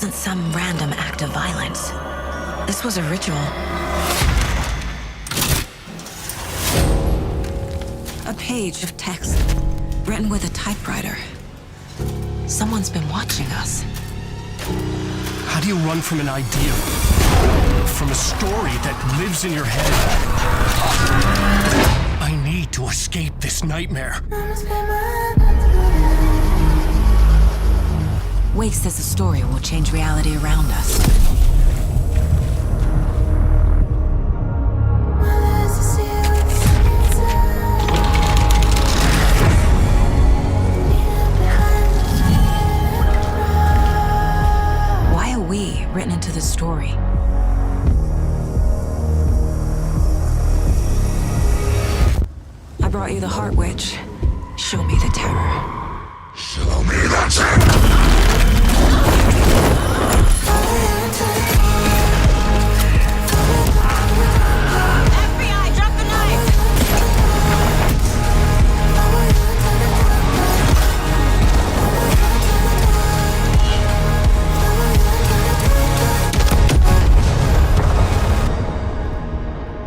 wasn't some random act of violence. This was a ritual. A page of text written with a typewriter. Someone's been watching us. How do you run from an idea? From a story that lives in your head? I need to escape this nightmare. Wake says the story will change reality around us. Why are we written into the story? I brought you the Heart Witch. Show me the terror. Show me the terror. FBI, drop the knife!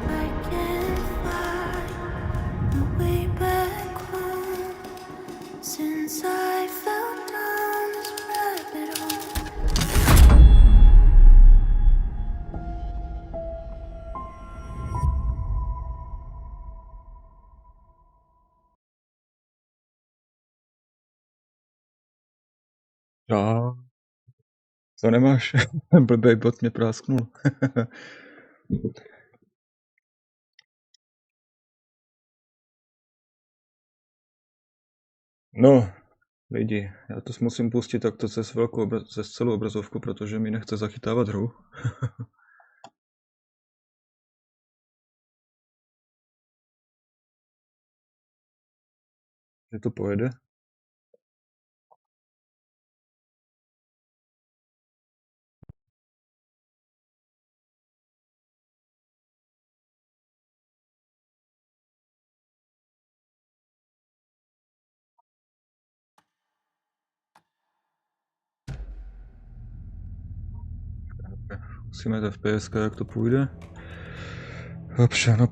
I can't find my way back home since I fell down this rabbit hole. Jo, to nemáš. Blbej bot mě prásknul. No, lidi, já to musím pustit takto přes celou obrazovku, protože mi nechce zachytávat hru. Že to pojede. Musíme FPS, jak to půjde. Dobře, no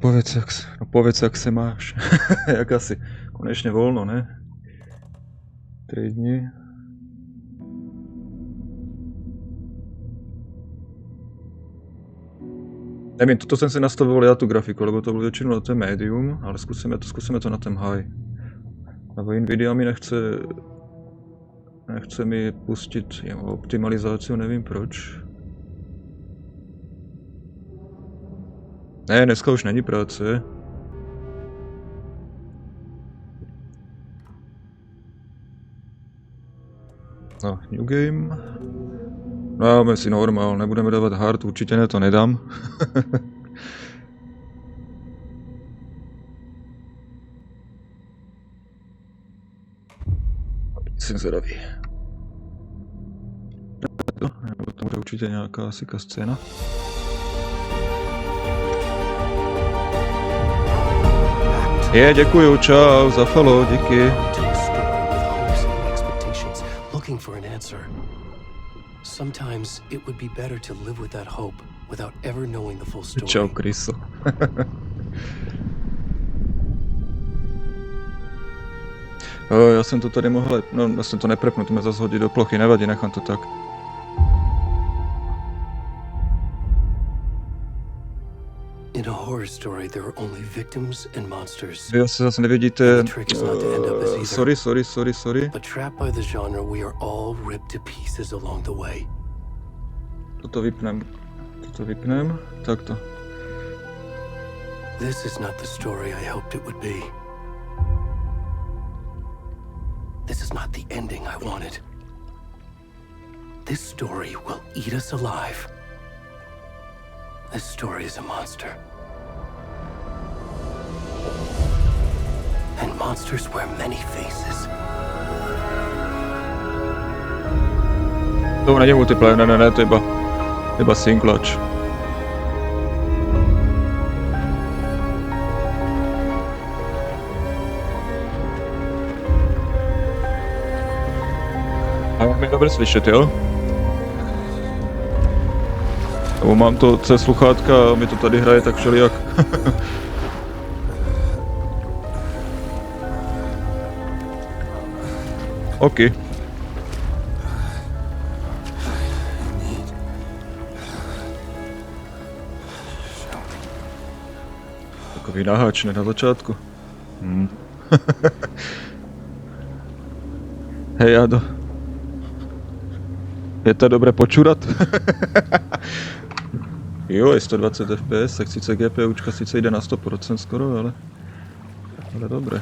povedz, jak se máš. Jak asi. Konečně volno, ne? 3 dny. Nevím, toto jsem si nastavoval já tu grafiku, lebo to bylo většinou na ten medium, ale zkusíme to na ten high. Nebo Nvidia mi nechce mi pustit optimalizaci, nevím proč. Ne, dneska už není práce. No, new game. No, dáme si normál, nebudeme dávat hard, určitě ne, to nedám. Jsem zvědavý. Nebo to bude určitě nějaká asi scéna. Děkuju, čau, za follow, díky. Sometimes it would be better to live with that hope without ever knowing the full story. Čau, Kryso. Já jsem to tady mohl, no já jsem to neprepnul, to mě zase hodí do plochy, nevadí, nechám to tak. In a horror story there are only victims and monsters. Vy asi zase nevidíte, sorry. But trapped by the genre, we are all ripped to pieces along the way. Toto vypnem, takto. This is not the story I hoped it would be. This is not the ending I wanted. This story will eat us alive. This story is a monster. And monsters wear many faces. To není multiplayer, ne, to je iba singlač. A mě dobře slyšet, jo? mám to cez sluchátka a mi to tady hraje tak všelijak. OK. Takový naháčne na začátku. Hej, Jado. Je to dobré počúrat? Jo, je 120 fps, tak sice GPUčka sice jde na 100% skoro, ale dobré.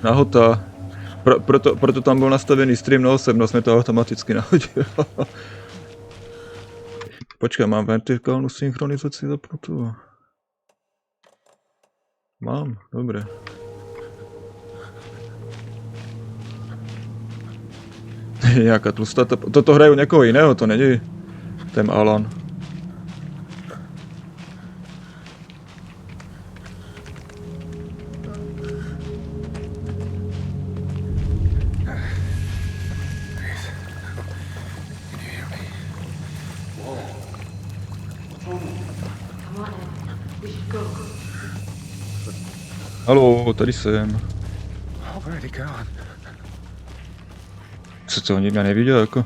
Nahota. Proto tam byl nastavený stream na 8, no jsme to automaticky nahodili. Počkej, mám vertikálnu synchronizaci zapnutou. Mám, dobré. Nějaká tlustá, toto hraje u někoho jiného, to není ten Alan. Haló, tady jsem. Co to, oni mě neviděl jako?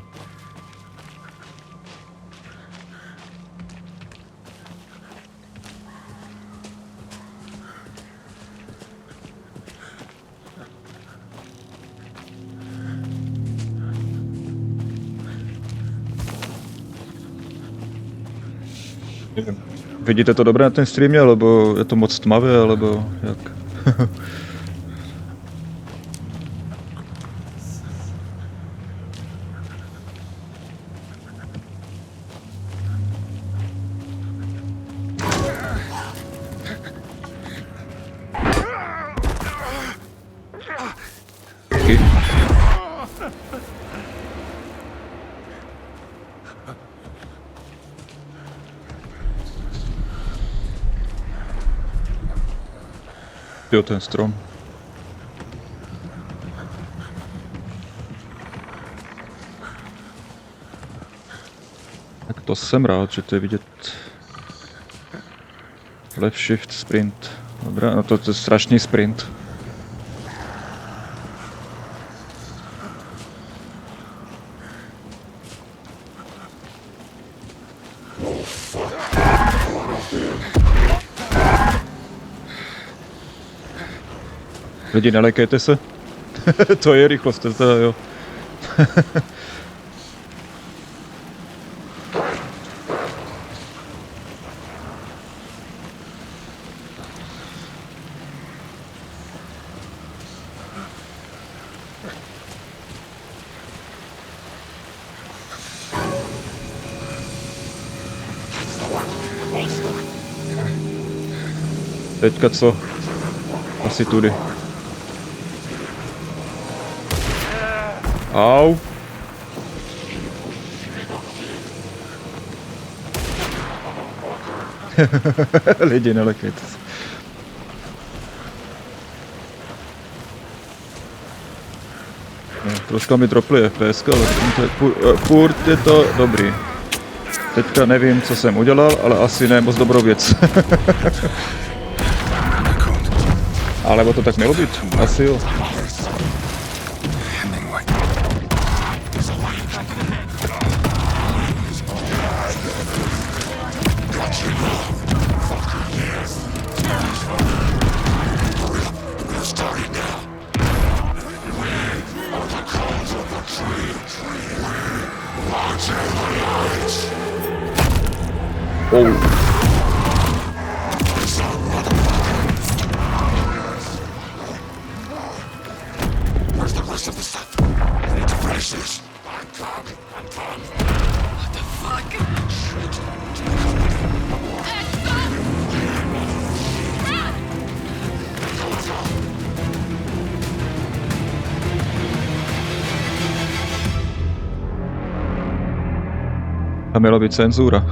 Vidíte to dobré na ten streamě, alebo je to moc tmavé, alebo jak? Jo, ten strom. Tak to jsem rád, že to je vidět. Left shift sprint. Dobrá, no to je strašný sprint. Lidi, nelekejte se. To je rychlost, to je, jo. Teďka co? Asi tudy. Au. Lidi, nelekejte se. No, troška mi droply FPS, ale furt je to dobrý. Teďka nevím, co jsem udělal, ale asi ne moc dobrou věc. Alebo to tak mělo být? Asi jo. Tam měla být cenzura.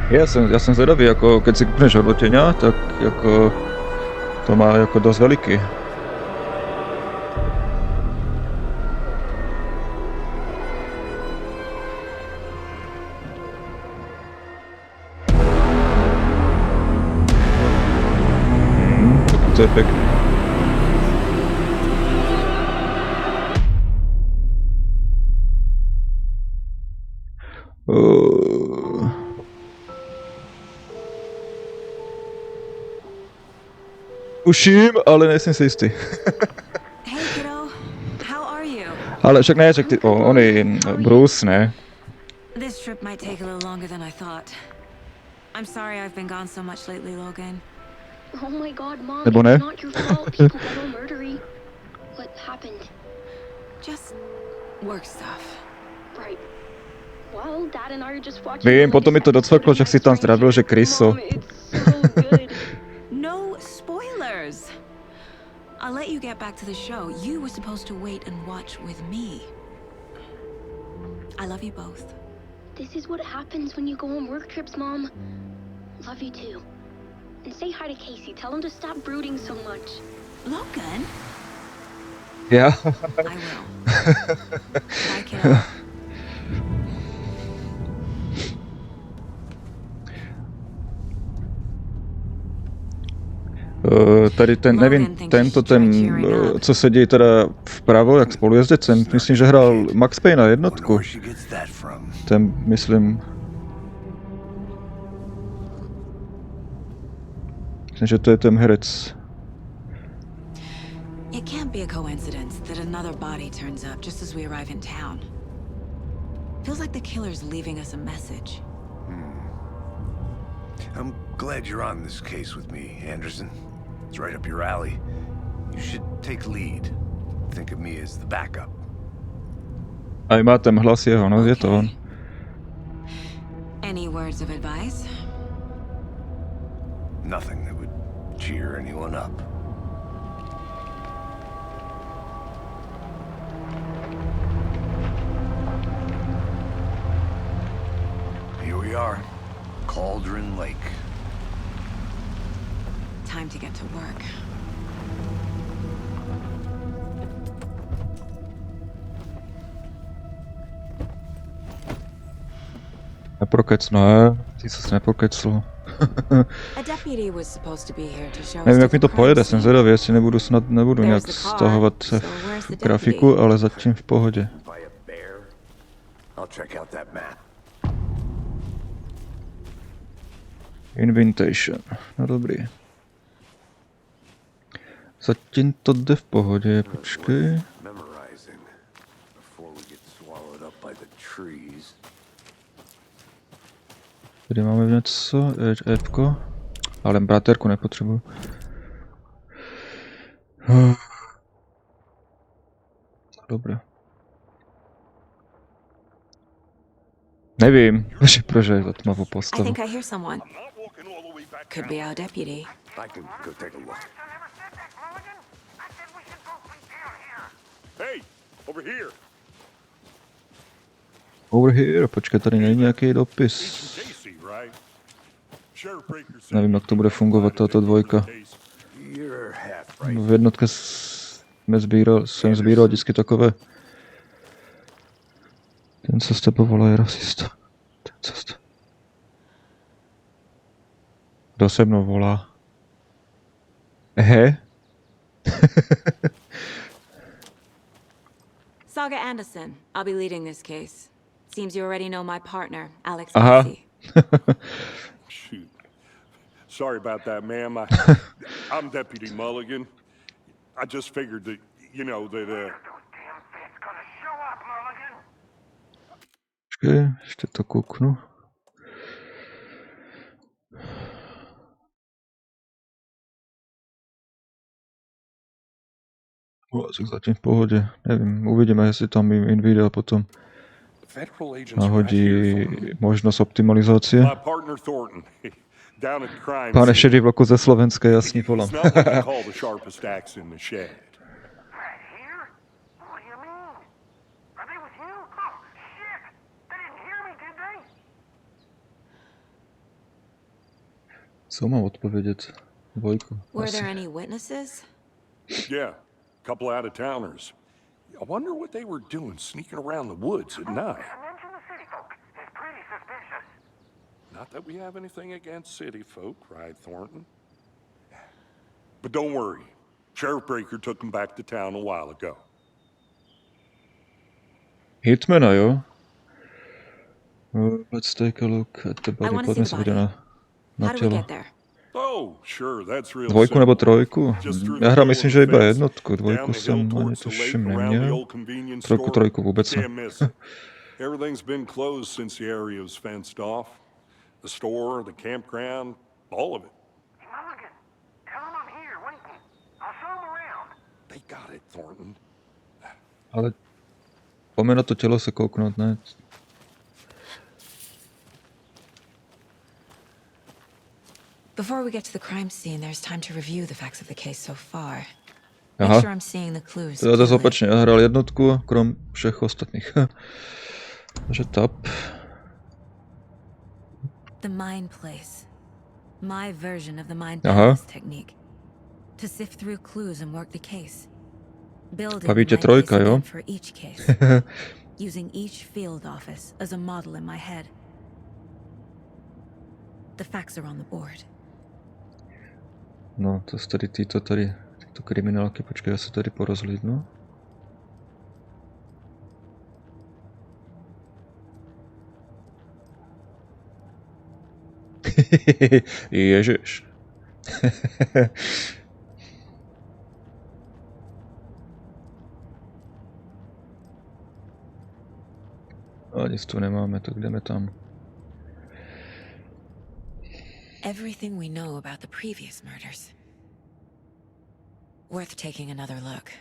Já jsem zvedavý, jako keď si kupneš hodnotěňa, tak jako To má jako dost veliký. To je pěkný. Tuším, ale nejsem si jistý. Hey, kiddo. How are you? Ale však ne, ty, on je Bruce, ne? This trip might take a little longer than I thought. I'm sorry I've been gone so much lately, Logan. Oh my god, Mom, Nebo ne? it's not your fault. People got all murdery. What happened? Just work stuff. Right. Well, Dad and I are just watching. Vím, potom mi to docvaklo, že si tam zdravil, že Kryso. Mom, it's so good. No spoilers. I'll let you get back to the show. You were supposed to wait and watch with me. I love you both. This is what happens when you go on work trips, Mom. Love you too. And say hi to Casey. Tell him to stop brooding so much. Logan? Já? I will. Bye, kiddo. Tady ten, nevím, co sedí teda vpravo, jak spolujezdecem, myslím, že hrál Max Payne na jednotku. Ten, myslím... Myslím, že to je ten herec. It can't be a coincidence that another body turns up just as we arrive in town. Feels like the killer's leaving us a message. I'm glad you're on this case with me, Anderson. It's right up your alley. You should take lead. Think of me as the backup. A má ten hlas jeho, no, je to on. Any words of advice? Nothing that would cheer anyone up. Here we are. Cauldron Lake. Time to get to work. Neprokec, ne, ty se nepokecl. A deputy was supposed to be here to show us. Nevím, jak mi to pojede, jsem zvědavý, jestli nebudu nějak stahovat grafiku, ale zatím v pohodě. Invitation, no dobrý. Zatím to jde v pohodě, počkej. Tady máme něco, Fko, ale braterku nepotřebuji. Dobré. Nevím, že proč je to tmavou I postavu. think I hear someone. Could be our deputy. I can go take a look. Hey, over here. Over here, počkej, tady není nějaký dopis. Nevím, jak to bude fungovat, tato dvojka. V jednotce jsem sbíral vždycky takové. Ten, co z tebe volá, je rasista. Ten, co z tebe... Kdo se mnou volá? Saga Anderson, I'll be leading this case. Seems you already know my partner, Alex. Shoot. Sorry about that, ma'am. I'm Deputy Mulligan. I just figured that, you know, that, Počkej, ještě to kouknu. Zatím v pohodě. Nevím, uvidíme, jestli tam Nvidia potom nahodí možnost optimalizace. Pane šedý vlaku ze Slovenska, jasně volám. Co mám odpovědět? Dvojku. Were Asi. there any witnesses? Yeah, a couple out-of-towners. I wonder what they were doing sneaking around the woods at night. Not that we have anything against city folk, cried Thornton. But don't worry. Sheriff Breaker took them back to town a while ago. Hitmana, jo? Let's take a look at the I body. wanna see Poďme the sa vidieť body. na How do we telo. get there? Oh, sure, that's real Dvojku nebo simple. trojku? Just through Ja the hrám middle myslím, of že the iba fence, jednotku. Dvojku down the hill som ani towards the lake tuším around the neměl. old convenience Trojku, store. trojku vůbec ne. Can't miss it. Everything's been closed since the area was fenced off. The store, the campground, all of it. Mulligan, tell him I'm here waiting. I'll show him around. They got it, Thornton. Ale poďme na to telo sa kouknout, ne? Before we get to the crime scene, there's time to review the facts of the case so far. Aha. Make sure I'm seeing the clues. Teda zase clearly. opačne, ja hral jednotku, krom všech ostatných. Takže tap. The mind place. My version of the mind Aha. palace technique. To sift through clues and work the case. Building A víte my trojka, case jo? again for each case. Using each field office as a model in my head. The facts are on the board. No, to tady tyto kriminálky, počkej, já se tady porozhlídnu. Ježiš. A nic tu nemáme, tak jdeme tam. Everything we know about the previous murders. Worth taking another look.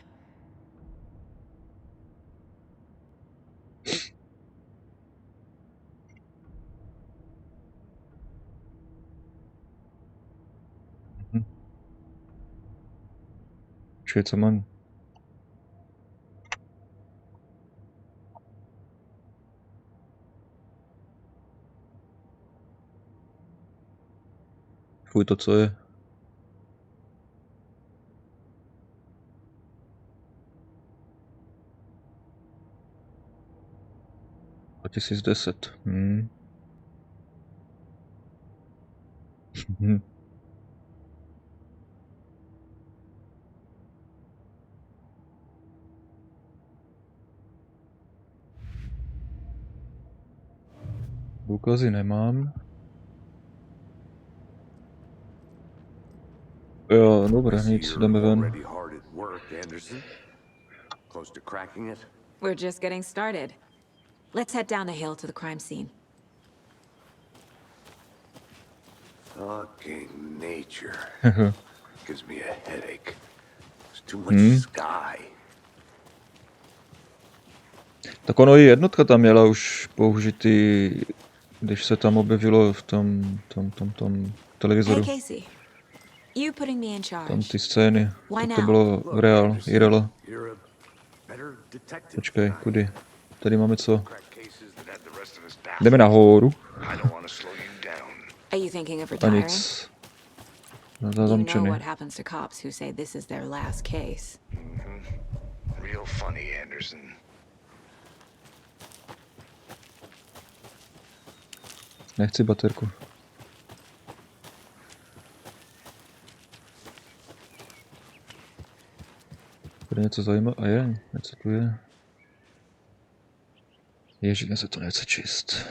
Počkej, co mám? Fuj, to co je? O 2010. Důkazy nemám. Jo, dobré, nic, jdeme ven. Already hard at work, Anderson. Close to cracking it? We're just getting started. Let's head down the hill to the crime scene. Fucking nature. Gives me a headache. There's too much sky. Tak ono i jednotka tam měla už použitý, když se tam objevilo v tom televizoru. Hey Casey, you putting me in charge. Tam ty scény, Why tak to now? bylo v reál, IRL. You're a better detective. Počkej, kudy? Tady máme co? Crack cases that had the rest of us down. Jdeme nahoru. I don't want to slow you down. Are you thinking of A retiring? nic. You know Zamčený. what happens to cops who say this is their last case. Real funny, Anderson. Nechci baterku. Bude něco zajímavé? A je, něco tu je. Ježiš, se to nechce číst.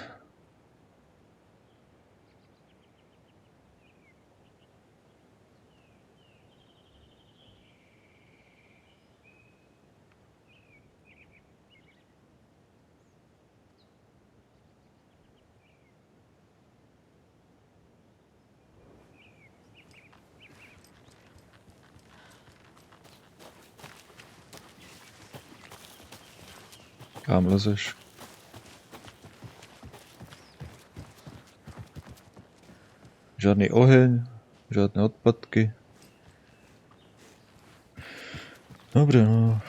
Kam lezeš? Žádný oheň, žádné odpadky. Dobře, no.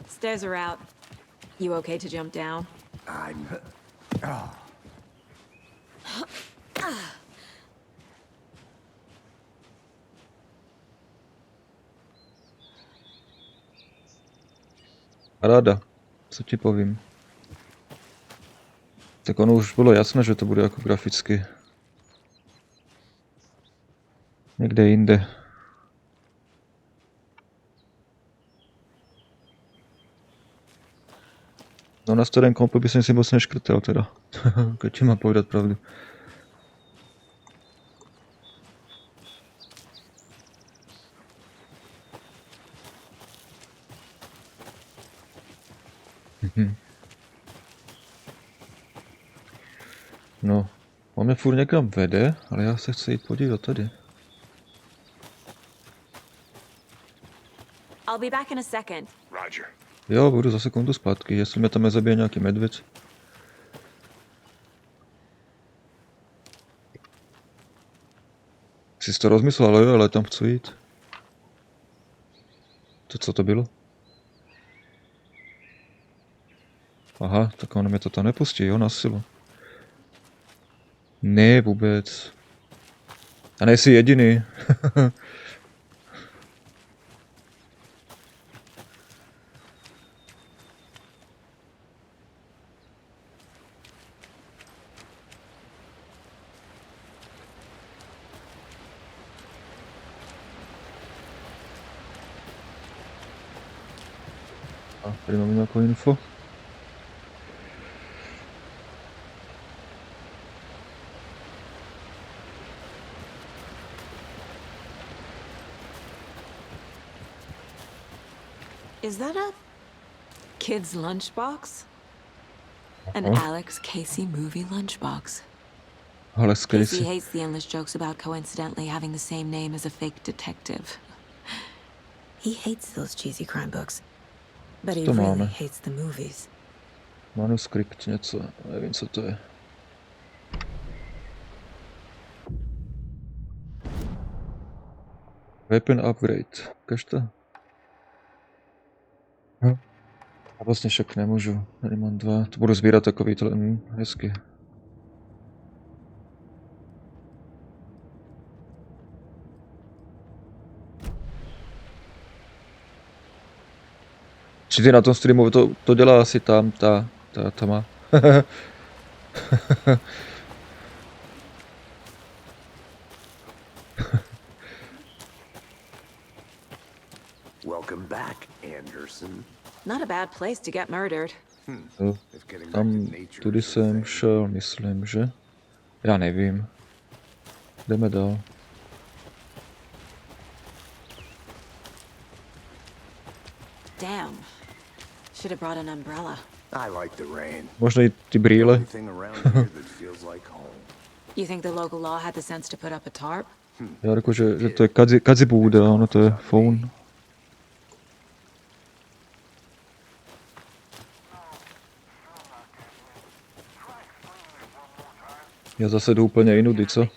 Stairs are out. You okay to jump down? Ráda, co ti povím. Tak ono už bylo jasné, že to bude jako graficky. Někde jinde. No na starém kompu by som si moc neškrtel teda. Keď ti mám povedať pravdu. No, on mě furt někam vede, ale já se chci jít podívat tady. I'll be back in a second. Roger. Jo, budu za sekundu zpátky, jestli mě tam nezabije nějaký medvěd. Jsi to rozmyslel, jo, ale tam chci jít. To co to bylo? Aha, tak on mě to tam nepustí, jo, na silu. Ne, vůbec. A nejsi jediný. A tady máme nějakou info. Is that a kid's lunchbox? An Alex Casey movie lunchbox. Alex Casey Casey. hates the endless jokes about coincidentally having the same name as a fake detective. He hates those cheesy crime books, but he To really máme. hates the movies. Manuskript něco, nevím co to je. Weapon upgrade, ukaž to? A vlastně však nemůžu, tady mám 2, to budu sbírat takový to, hezky. Či ty na tom streamu, to dělá asi tam, ta má. Welcome back, Anderson. Not a bad place to get murdered. No, If getting back to tam nature tudy is your jsem thing. šel, myslím, že? Já nevím. Jdeme dál. Damn. Should have brought an umbrella. I like the rain. Možná i ty The brýle. only thing around here that feels like home. You think the local law had the sense to put up a tarp? Já řekl, že to je kadzibuda, ono to je phone. Já zase jdu úplně jinudy, co?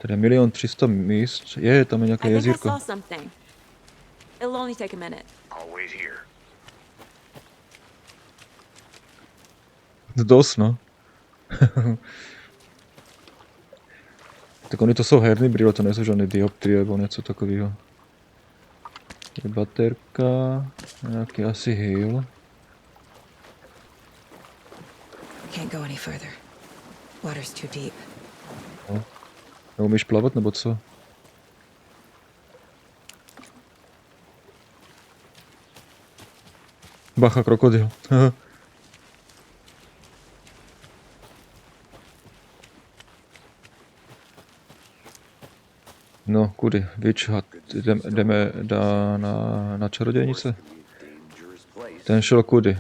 Tady 1 300 000 míst. Je, tam je nějaké I think I jezírko. saw something. It'll only take a minute. I'll wait here. Dost, no. Tak oni to jsou herní brýle, to nejsou žádné dioptrie nebo něco takového. Je baterka, nějaký asi heal. Can't go any further. Water's too deep. Neumíš plavat nebo co? Bacha, krokodil. No, kudy? Witch Hut. Jdeme na čarodějnice? Dangerous place. Ten šel kudy?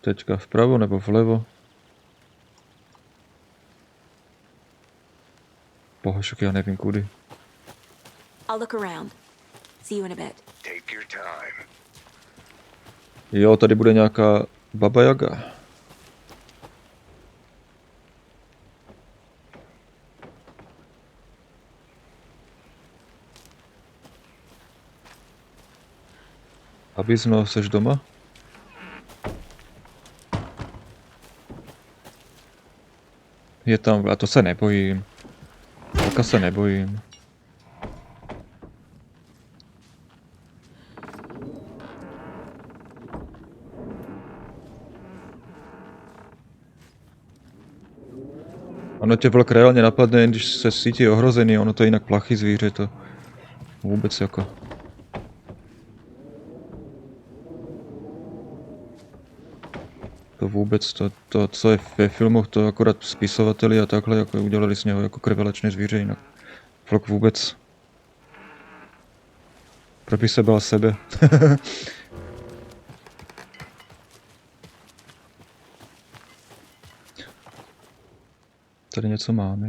Teďka vpravo nebo vlevo? Bohašek, já nevím kudy. I'll look around. See you in a bit. Take your time. Jo, tady bude nějaká Baba Jaga. Abizno, seš doma? Je tam, a to se nebojím. Vlka se nebojím. Ono tě vlk reálně napadne, když se cítí ohrozený, ono to je jinak plachý zvíře, to vůbec jako. To vůbec, to co je ve filmoch, to akorát spisovateli a takhle jako udělali z něho jako krvelečné zvíře, jinak vlk vůbec. Proč by se bál sebe? Tady něco máme.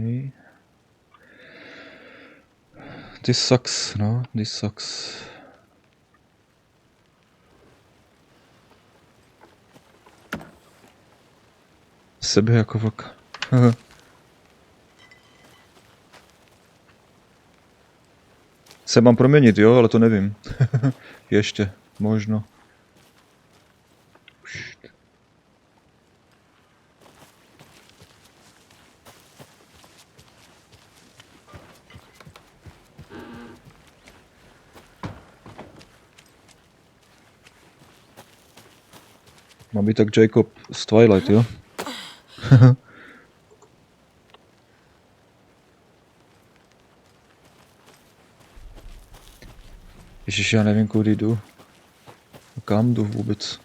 This sucks, no, this sucks. Sebe jako vlk. Se mám proměnit, jo, ale to nevím. Ještě, možno. Má být tak Jacob z Twilight, jo? Ježiš, já nevím, kudy jdu. Kam jdu vůbec?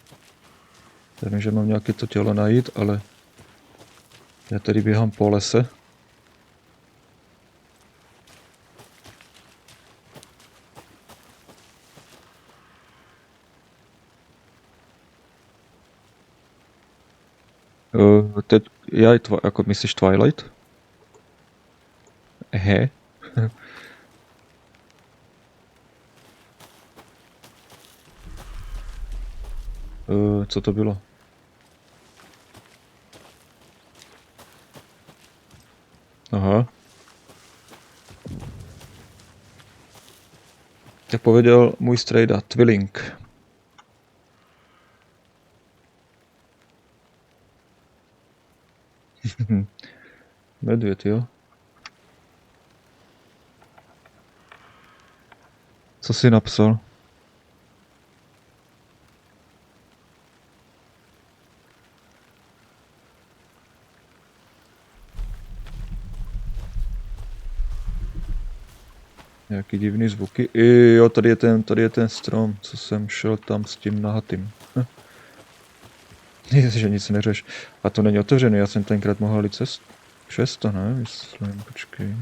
Já vím, že mám nějaké to tělo najít, ale já tady běhám po lese. Teď, jako myslíš Twilight? He? Co to bylo? Aha. Jak povedal můj strejda, Twilling. Medvěd, jo? Co jsi napsal? Nějaký divný zvuky. Jo, tady je ten strom, co jsem šel tam s tím nahatým. Že nic neřeš. A to není otevřený, já jsem tenkrát mohl jít přes to, ne? Myslím, počkej.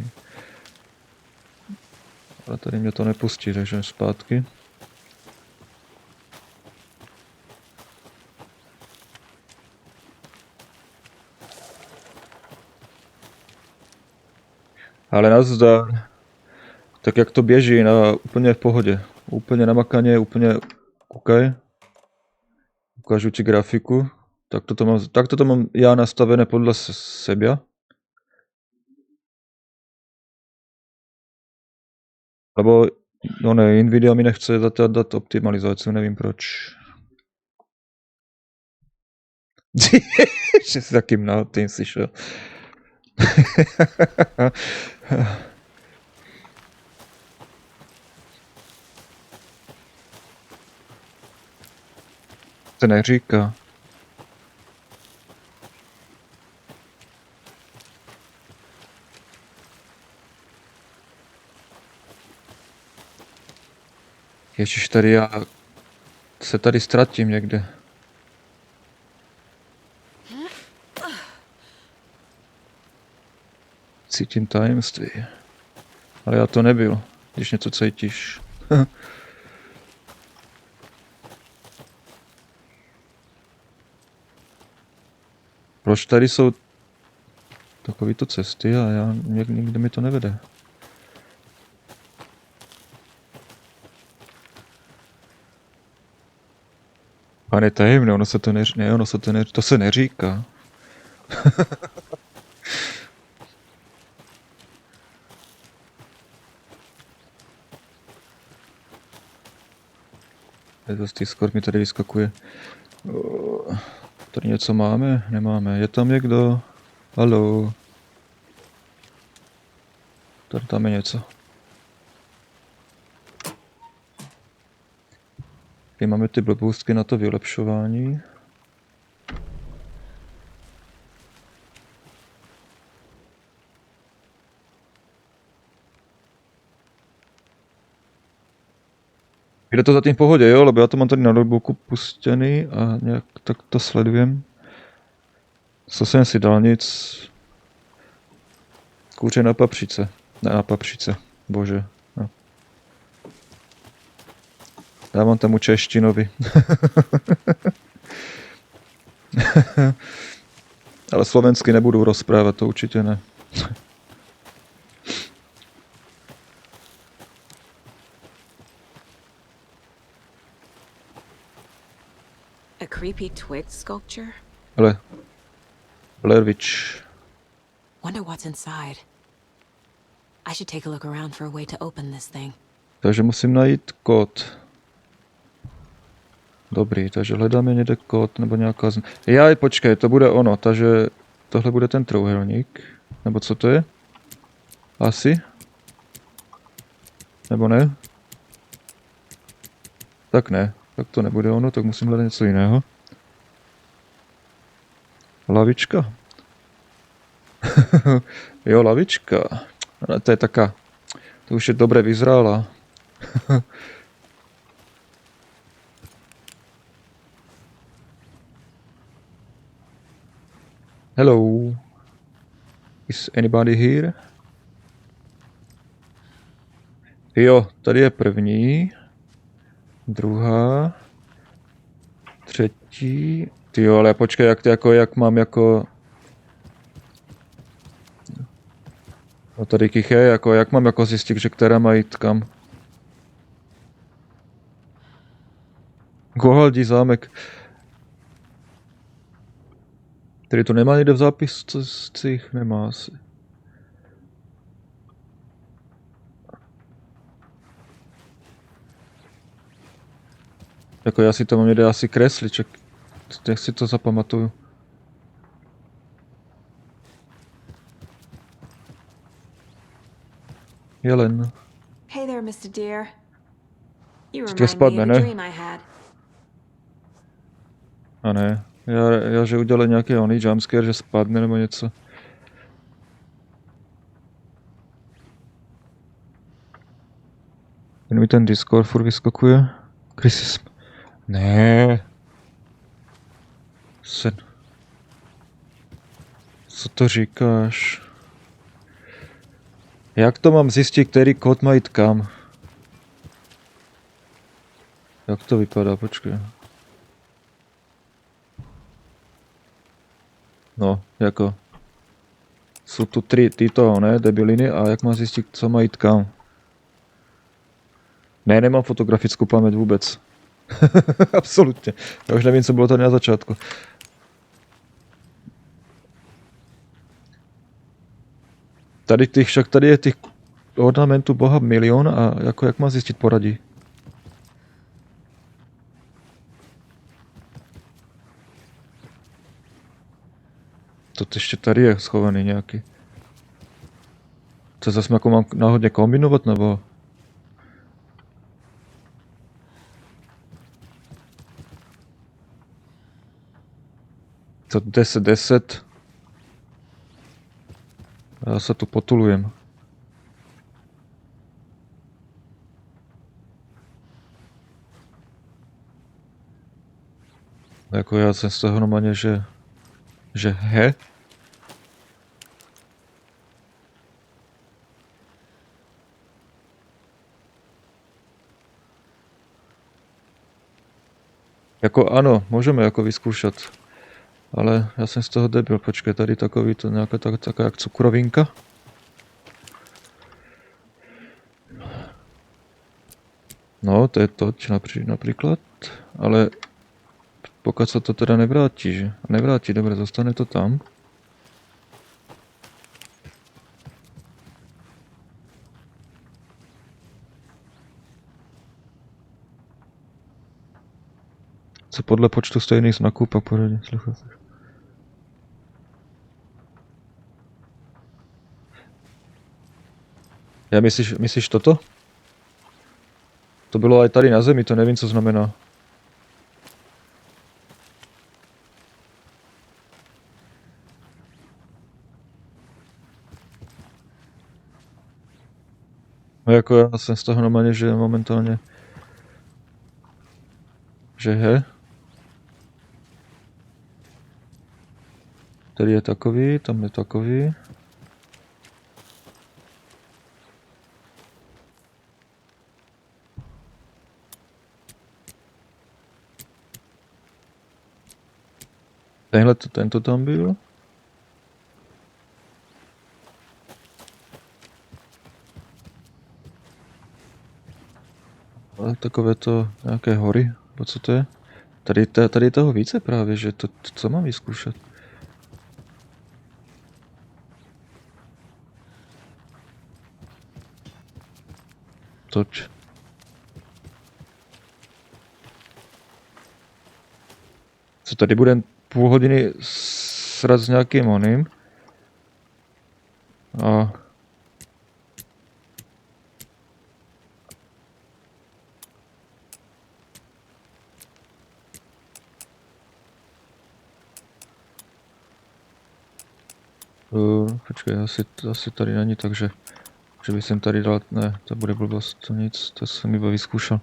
Ale tady mě to nepustí, takže zpátky. Ale nazdar. Tak jak to běží, úplně v pohodě. Úplně na makaně, úplně kukaj. Ukážu ti grafiku. Takto to mám já nastavené podle sebe. Lebo no ne, Nvidia mi nechce dát optimalizaci, nevím proč. Že si takým nahatým si šel. Se neříká. Ježiš, tady já se tady ztratím někde. Cítím tajemství. Ale já to nebyl, když něco cítíš. Proč tady jsou takovýto cesty a já nikde mi to nevede? A ne tajemné, ono se to to se neříká. Discord mi tady vyskakuje. Tady něco máme? Nemáme. Je tam někdo? Haló? tady tam je něco. Tady máme ty blbůstky na to vylepšování. Jde to zatím v pohodě, jo, lebo já to mám tady na notebooku pustěný a nějak tak to sledujem. Co jsem si dal nic. Kůře na papřice. Ne na papřice, bože. No. Dávám tomu češtinovi. Ale slovensky nebudu rozprávat, to určitě ne. A creepy twig sculpture? Ale Blair Witch. Wonder what's inside. I should take a look around for a way to open this thing. Takže musím najít kód. Dobrý, takže hledáme někde kód nebo nějaká... Jaj, počkej, to bude ono, takže tohle bude ten trojúhelník. Nebo co to je? Asi? Nebo ne? Tak ne, tak to nebude ono, tak musím hledat něco jiného. Lavička. Jo, lavička. Ale to je taká... To už je dobre vyzrála. Hello. Is anybody here? Jo, tady je první. Druhá. Třetí. Tyjo, ale počkej, jak mám jako... No tady kych je, jako, jak mám jako zjistit, že která má jít kam? Gohaldí zámek. Tady to nemá někde v zápiscích? Nemá asi. Jako já si to mám někde asi kresliček. Jak si to zapamatuju. Jelen. Hey there, Mr. Deer. You Teďka spadne, ne? A ne. Já že udělal nějaký oný jumpscare, že spadne nebo něco. Jen mi ten Discord furt vyskakuje. Krisis. Ne. Sen. Co to říkáš? Jak to mám zjistit, který kód má jít kam? Jak to vypadá? Počkej. No, jako. Jsou tu tyto, ne, debiliny a jak mám zjistit, co má jít kam? Ne, nemám fotografickou paměť vůbec. Absolutně. Já už nevím, co bylo tady na začátku. Tady je těch ornamentů boha milion a jako jak má zjistit poradí? To ještě tady je schovaný nějaký. Co zase jako mám náhodně kombinovat nebo? To 10-10. Já se tu potulujem. Jako já jsem z toho normálně, že he? Jako ano, můžeme jako vyzkoušet. Ale já jsem z toho debil, počkej, tady takový to nějaká taková jak cukrovinka. No, to je toč například, ale pokud se to teda nevrátí, že? Nevrátí, dobře, zostane to tam. Co podle počtu stejných znaků pak poradí, sluchat. Ja myslíš toto? To bylo aj tady na zemi, to nevím, co znamená. No jako já jsem z toho normálně, že momentálně... Že he? Tady je takový, tam je takový. Tento tam byl. A takové to nějaké hory, nebo co to je? Tady je toho více právě, že to co mám vyzkoušet? Toč. Co tady budem půl hodiny srat s nějakým oným. A... počkej, asi tady není, takže... Že by jsem tady dal... Ne, to bude blbost, to nic, to jsem iba vyzkoušel.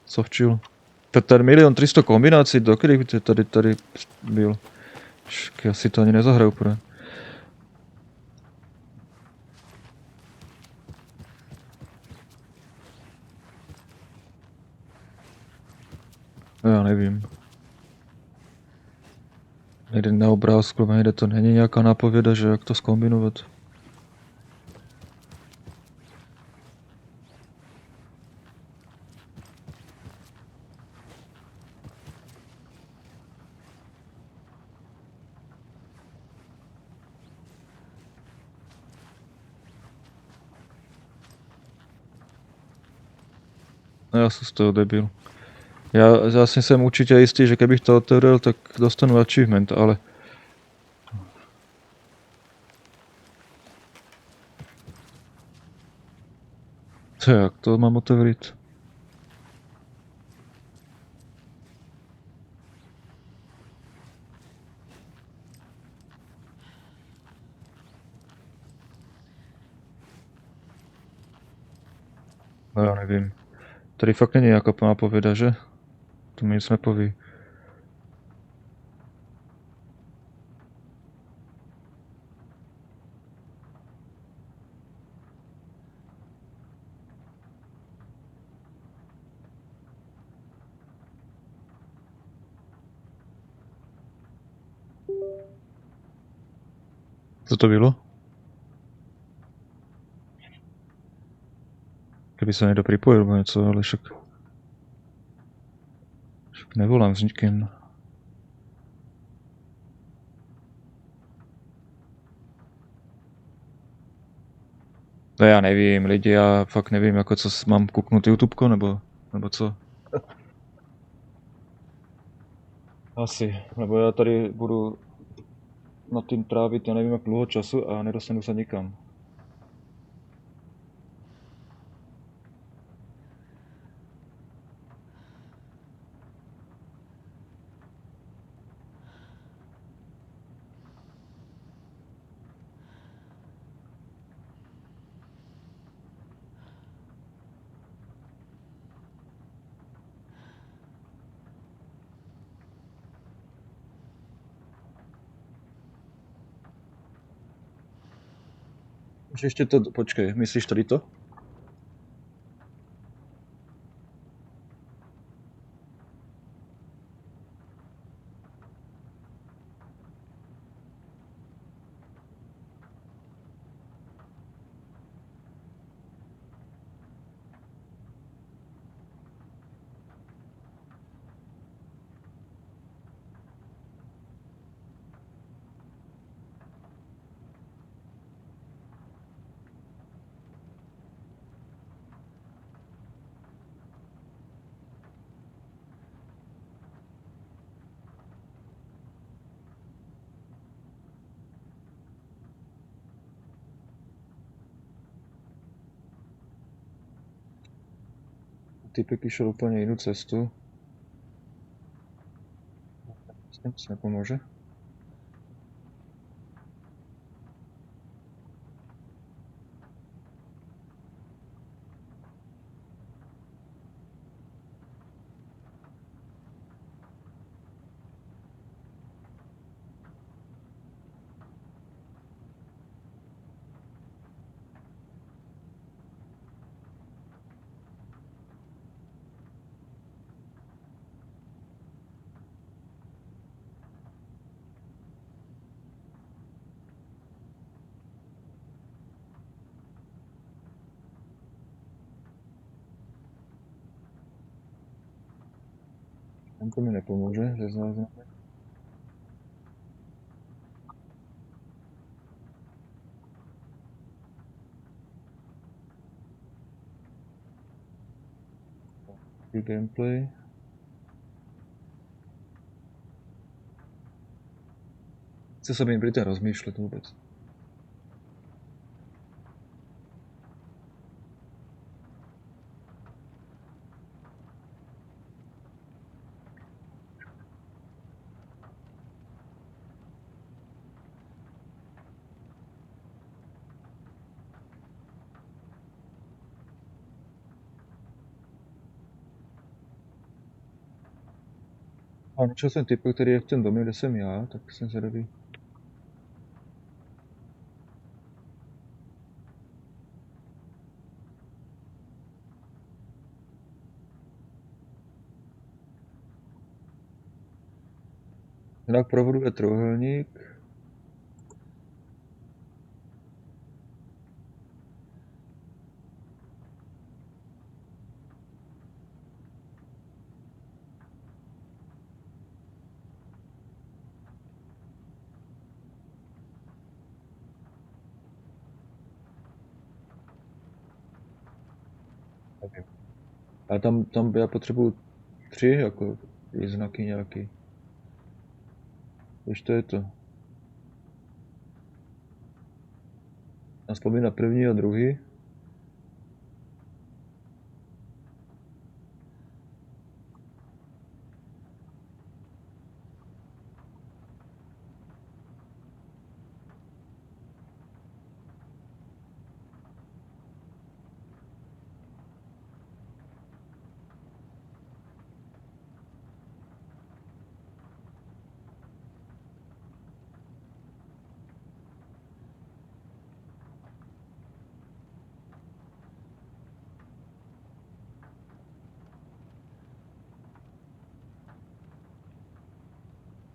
Sovčil. Ten 1 300 000 kombinácií, dokedy by tady byl? Já si to ani nezahraju úplně. Já nevím. Nejde na obrázku, nejde to, není nějaká nápověda, že jak to zkombinovat. No já jsem z toho debil. Já si jsem určitě jistý, že kdybych to otevřel, tak dostanu achievement, ale... Co jak to mám otevřít? No já nevím. Tady fakt není nějaká nápověda, že? To mi nic nepoví. Co to bylo? Kdyby se někdo připojil nebo něco, ale však nevolám s nikým. No já nevím, lidi, já fakt nevím, jako co mám kouknout YouTubeko, nebo co? Asi, nebo já tady budu nad tím trávit, já nevím jak dlouho času a nedostanu se nikam. Ještě to, počkej, myslíš tady to? Typek išiel úplne inú cestu. S tým si nepomôže. Tento mi nepomôže, že záznamy. GamePlay. Chce sa mi pri tom rozmýšľať vôbec. A načal jsem typ, který je v tom domě, kde jsem já, tak jsem zvědavý. Jinak provodu je trojúhelník. A tam já potřebuju 3 jako znaky nějaký. Víš, to je to. Naspomíná první a druhý.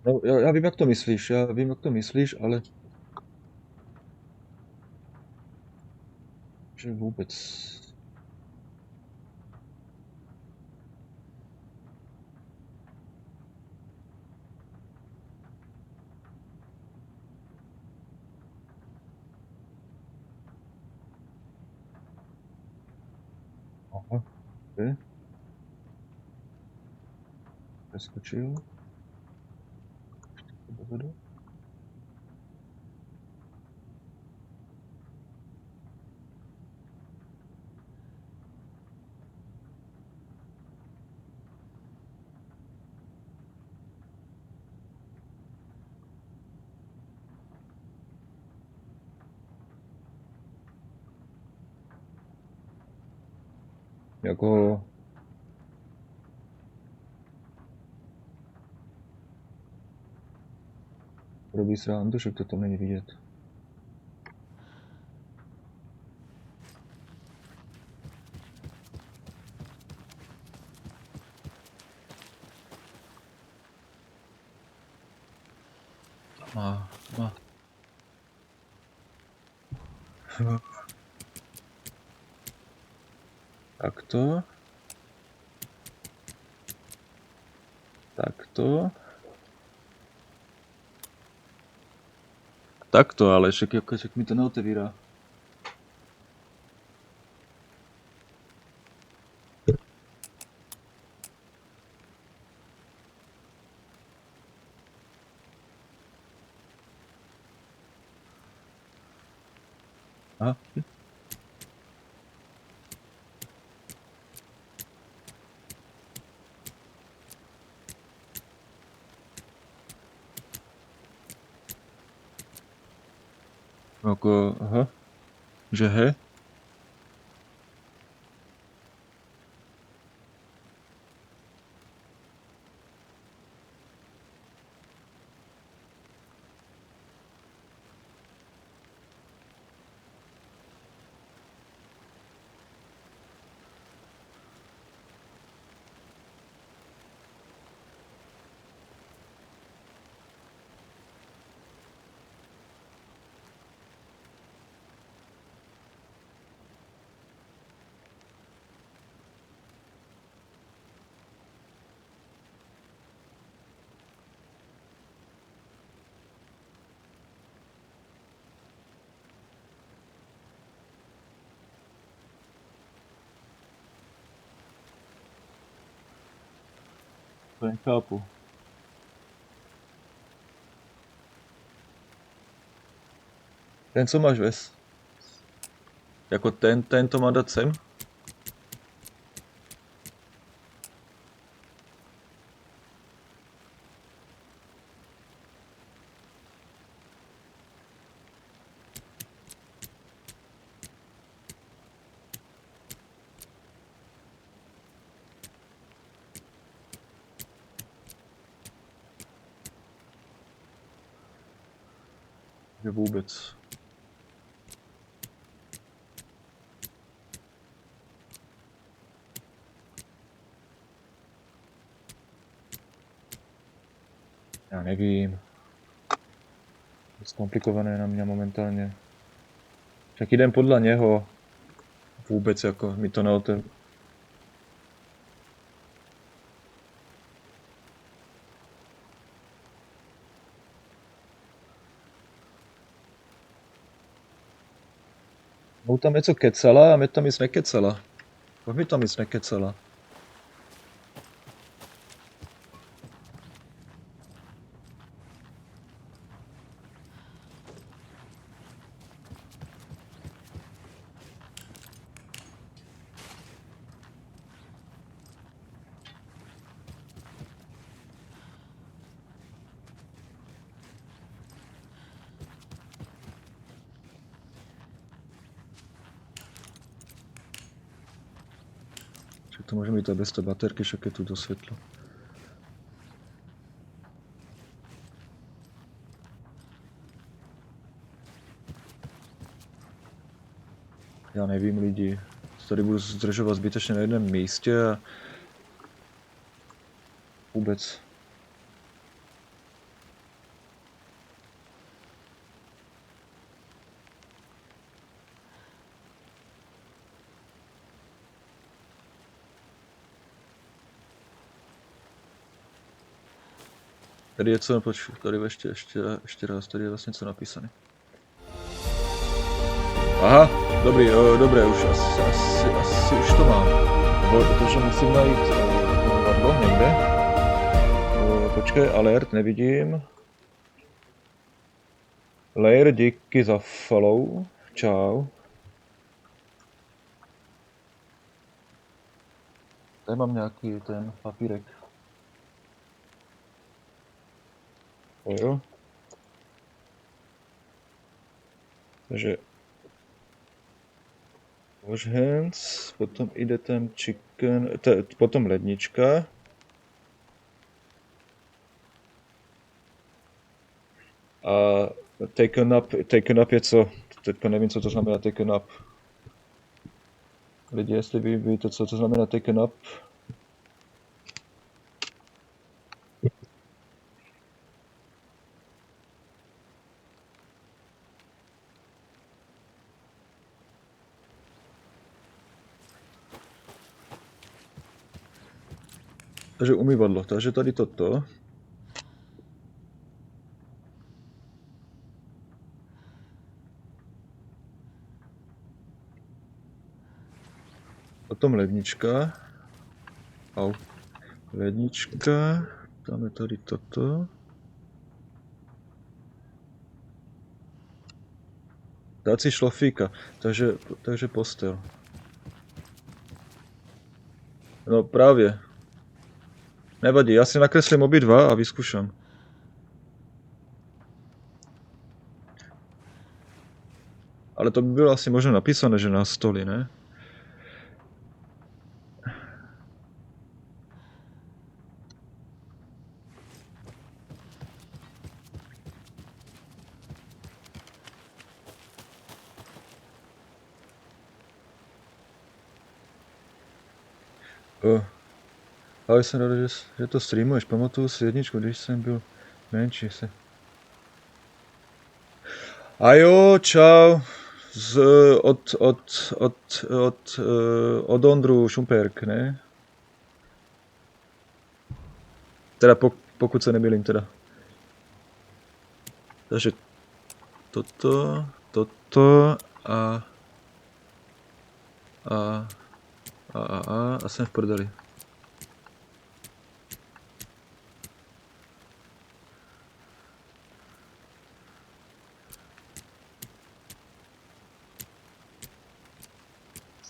No, já vím, jak to myslíš, ale... Že vůbec... Aha, okay. Preskočil. Dozadu. Jako... Robí srandu, že to tam není vidět. Má. Takto. Takto. Takto, ale však mi to neotevírá. Aha. Jako, aha. Že he? To nechápu. Ten, co máš ves? Jako ten to má dát sem? Že vůbec. Já nevím. Je komplikované na mě momentálně. Tak jdem podle něho. Vůbec jako mi to neotevře. Mnou tam něco kecala a mě tam nic nekecala. Proč mi tam nic nekecala? To může mít bez té baterky, však je tu do světla. Já nevím, lidi. Tady budu zdržovat zbytečně na jednom místě a vůbec. Tady je co, počkej, tady ještě raz, tady je vlastně co napísané. Aha, dobrý, dobré, už asi už to mám. Protože musím najít vadlo někde. Počkej, alert, nevidím. Layer, díky za follow, čau. Tady mám nějaký ten papírek. Jo. Takže wash hands, potom jde ten chicken, potom lednička. A taken up je co? Teďka nevím, co to znamená taken up. Lidi, jestli vy víte, co to znamená taken up. Takže umývadlo, takže tady toto. Potom lednička. Au. Lednička. Tam je tady toto. Dát si šlofíka, takže postel. No právě. Nevadí, já si nakreslím obidva a vyzkoušám. ale to by bylo asi možno napísané, že na stoli, ne? Ale jsem rád, že to streamuješ. Pamatuju si jedničku, když jsem byl menší. A jo, čau. Od Ondru Šumperk, ne? Teda pokud se nemýlím teda. Takže toto a jsem v prdeli.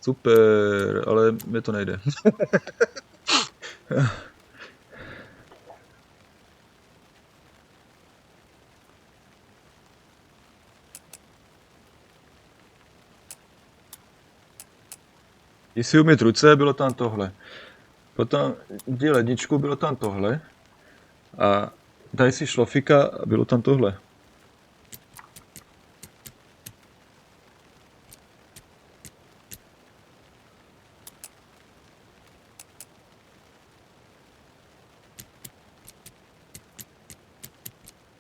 Super, ale mi to nejde. Jestli umít ruce, bylo tam tohle. Potom dí ledničku, bylo tam tohle. A daj si šlofika, bylo tam tohle.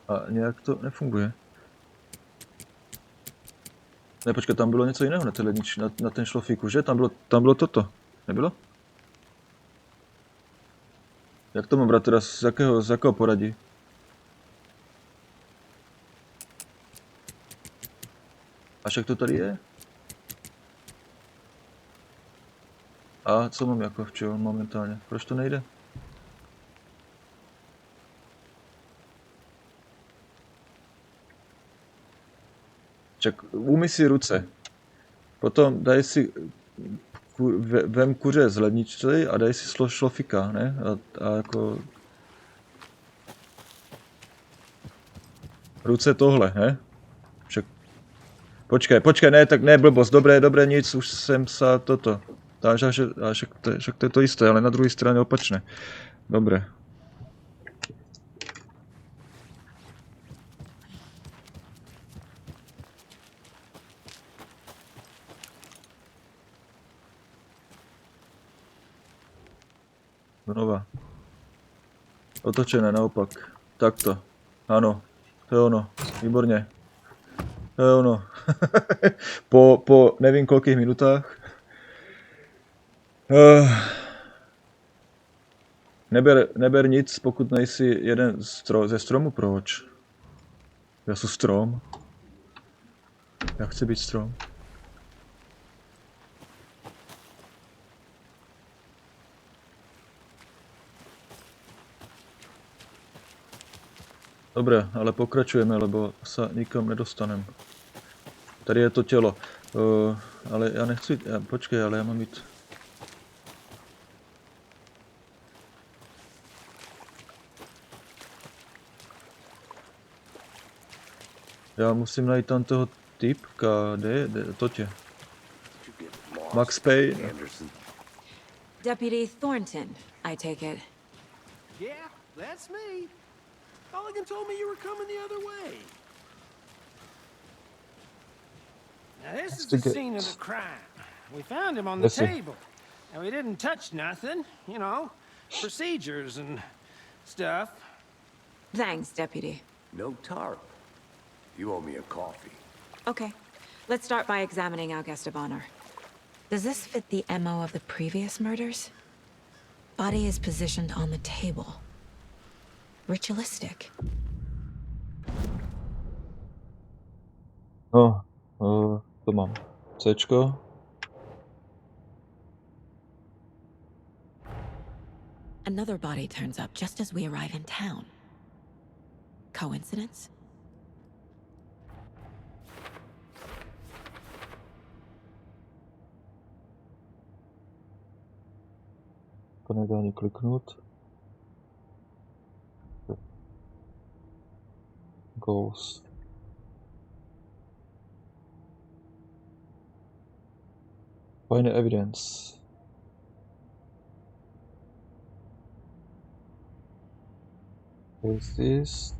A nějak to nefunguje. Ne, počkej, tam bylo něco jiného na té ledničce, na ten šlofíku, že? Tam bylo toto, nebylo? Jak to mám brát teda, z jakého poradí? A však to tady je? A co mám jako v čem momentálně? Proč to nejde? Čak, umyj si ruce. Potom daj si, vem kuře z ledničky a daj si šlofika, ne? A jako... Ruce tohle, ne? Však... Počkej, ne, tak ne, blbost, dobré, nic, už jsem sa toto. Však to je to isté, ale na druhé straně opačné. Dobré. Znova. Otočené naopak. Takto. Ano. To je ono. Výborně. To je ono. po nevím kolikých minutách. Neber nic, pokud nejsi jeden ze stromu. Proč? Já jsem strom. Já chci být strom. Dobré, ale pokračujeme, lebo se nikam nedostaneme. Tady je to tělo. Ale já nechci... Počkej, ale já mám mít... Já musím najít tam toho typka. Kde to tě? Max Payne. Deputy Thornton, I take it. Yeah, that's me. Mulligan told me you were coming the other way. Now this is the scene of the crime. We found him on the table. And we didn't touch nothing, you know, procedures and stuff. Thanks, Deputy. No tarp. You owe me a coffee. Okay, let's start by examining our guest of honor. Does this fit the MO of the previous murders? Body is positioned on the table. Ritualistic. To mám. Cčko. Another body turns up just as we arrive in town. Coincidence? To nedá ani kliknout. Goals. Find evidence. What is this?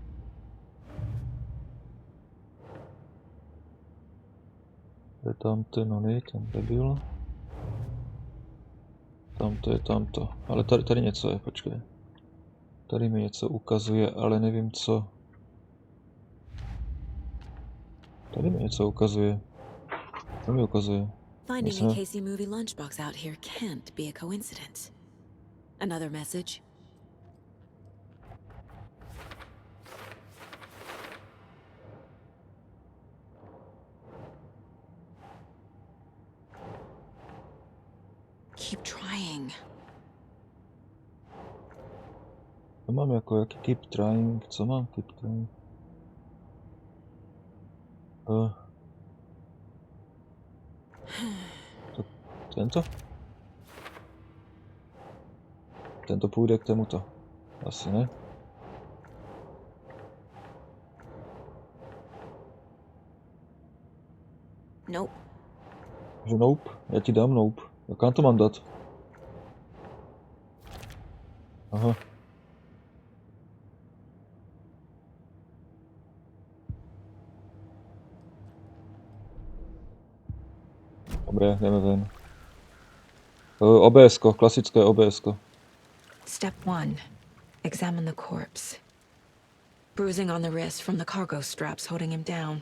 Je tam ten oný, ten debil. Tamto je tamto. Ale tady něco je, počkej. Tady mi něco ukazuje, ale nevím co. Tady mi něco ukazuje. Co mi ukazuje? Finding a Casey movie lunchbox out here can't be a coincidence. Another message? Keep trying. Co mám jako, jaký keep trying? Co mám keep trying? Tento? Tento půjde k tomuto. Asi ne. Nope. Že nope? Já ti dám nope. Jak kam to mám dát? Aha. Dobré, jdeme ven. OBS-ko, klasické OBS-ko. Step 1. Examine the corpse. Bruising on the wrist from the cargo straps holding him down.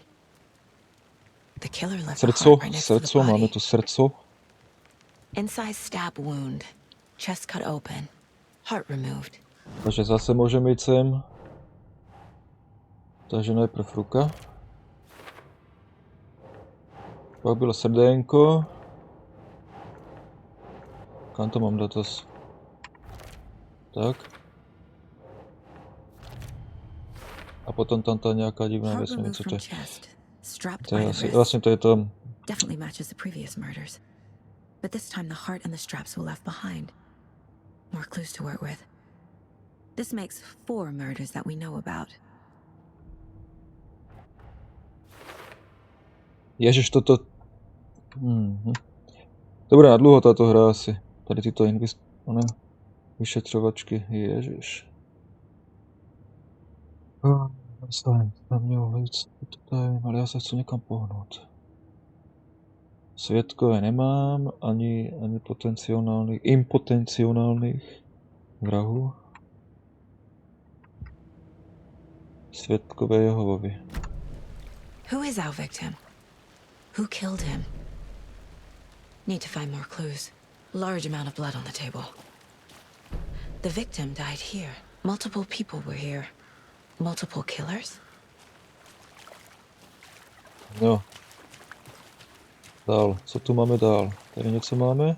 The killer left a heart right next to the body. Máme tu srdco. Incised stab wound. Chest cut open. Heart removed. Takže zase můžeme jít sem. Takže najprv ruka. Pak bylo srdénko. Kam to mám dát zase? Tak. A potom tam ta nějaká divná věc, nevím co to je. To je asi, vlastně to je tam. Definitely matches the previous murders. But this time the heart and the straps were left behind. More clues to work with. This makes 4 murders that we know about. Ježiš, toto... Dobrá, na dlouho táto hra asi. Tady tyto vyšetřovačky, ježiš. Tam mělo víc, ale já se chci někam pohnout. Světkové nemám, ani impotencionálních vrahů. Světkové Jehovovi. Who is our victim? Who killed him? Need to find more clues. Large amount of blood on the table. The victim died here. Multiple people were here. Multiple killers? Jo. Dál. Co tu máme dál? Tady něco máme?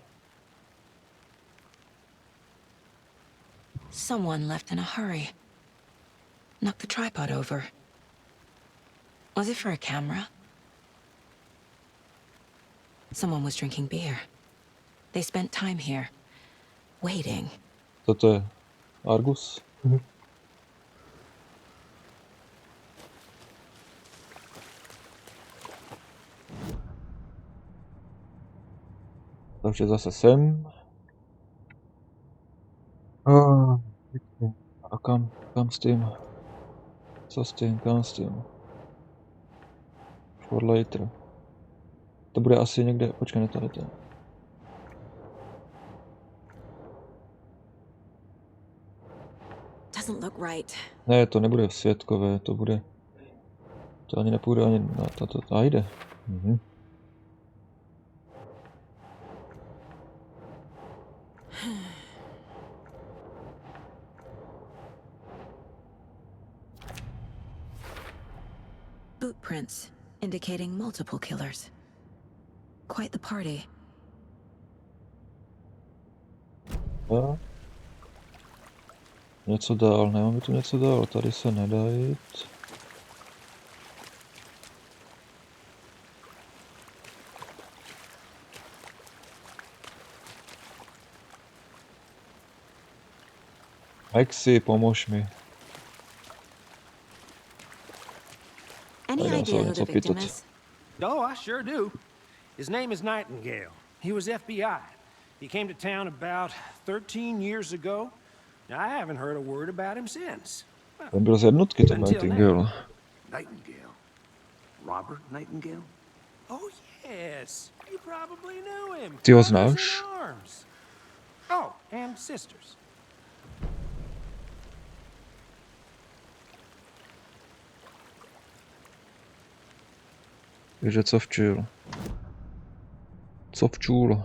Someone left in a hurry. Knocked the tripod over. Was it for a camera? Someone was drinking beer. They spent time here, waiting. Toto je Argus? Takže zase sem. A kam s tím? Co s tím? Kam s tím? For later. To bude asi někde, počkej, ne tady to. Doesn't look right. Ne, to nebude světkové, to bude... To ani nepůjde ani na to. A jde. Boot prints, indicating multiple killers. Quite the party. A? Něco dál, nemáme tu něco dál, tady se nedá jít. Lexi, pomož mi. Any idea who the victim is? Oh, I sure do. His name is Nightingale. He was FBI. He came to town about 13 years ago. I haven't heard a word about him since. Ten byl z jednotky, ten Nightingale. Nightingale? Robert Nightingale? Oh, yes. You probably knew him. Ty ho Brothers in znáš? arms. Oh, and sisters. Takže co včil? Co včul?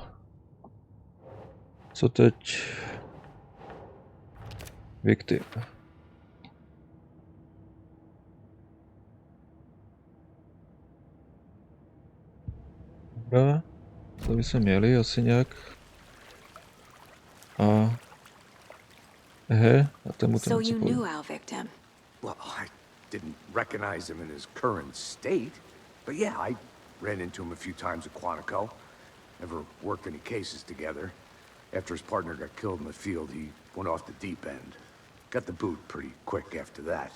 Co teď? Victim. Dobrá. To by se měli asi nějak. A... a tomu to So něco you povím. knew our victim. Well, I didn't recognize him in his current state. But yeah, I ran into him a few times at Quantico. Never worked any cases together. After his partner got killed in the field, he went off the deep end. Got the boot pretty quick after that.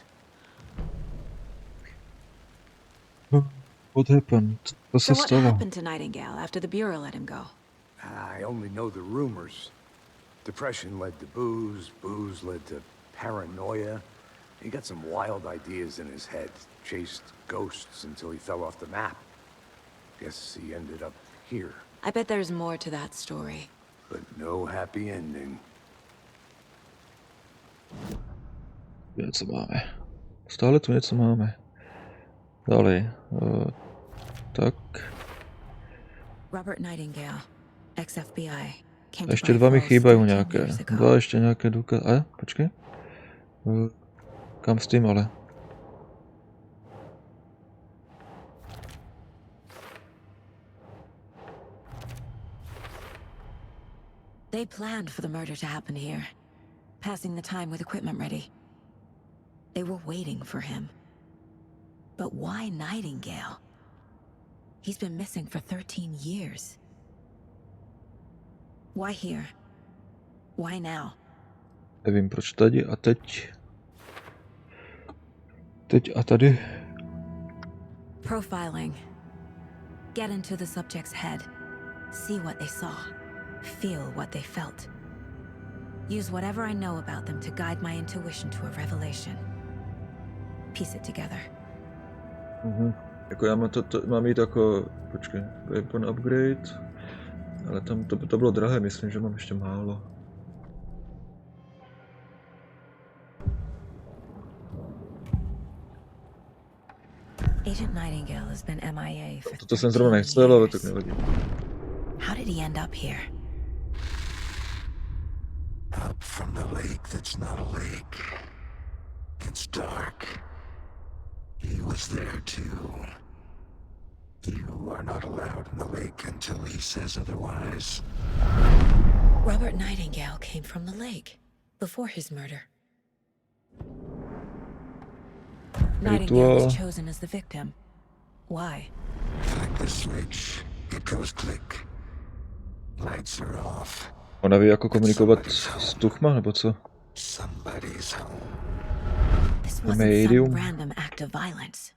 What happened? Co se So what stalo? happened to Nightingale after the Bureau let him go? I only know the rumors. Depression led to booze, booze led to paranoia. He got some wild ideas in his head, chased ghosts until he fell off the map. Guess he ended up here, I bet there's more to that story. but no happy ending. Něco máme. Stále tu něco máme. Dále. Tak. Robert Nightingale, ex-FBI, came to Ještě Bright dva mi Falls chýbají 13 nějaké. years ago. Dva ještě nějaké důkazy. Počkej. Kam s tím ale? They planned for the murder to happen here, passing the time with equipment ready. They were waiting for him. But why Nightingale? He's been missing for 13 years. Why here? Why now? Nevím proč tady a teď. Teď a tady. Profiling. Get into the subject's head. See what they saw. Feel what they felt. Use whatever I know about them to guide my intuition to a revelation. Piece it together. Jako já mám jít jako, počkej, weapon upgrade, ale tam to bylo drahé, myslím, že mám ještě málo. Agent Nightingale has been MIA for Toto jsem zrovna nechcel, ale tak nevadí. How did he end up here? Up from the lake that's not a lake. It's dark. He was there too. You are not allowed in the lake until he says otherwise. Robert Nightingale came from the lake before his murder. Nightingale was chosen as the victim. Why? Like the switch, it goes click. Lights are off. Ona ví jako komunikovat s duchma, nebo co? Somebody's home. This wasn't some random act of violence.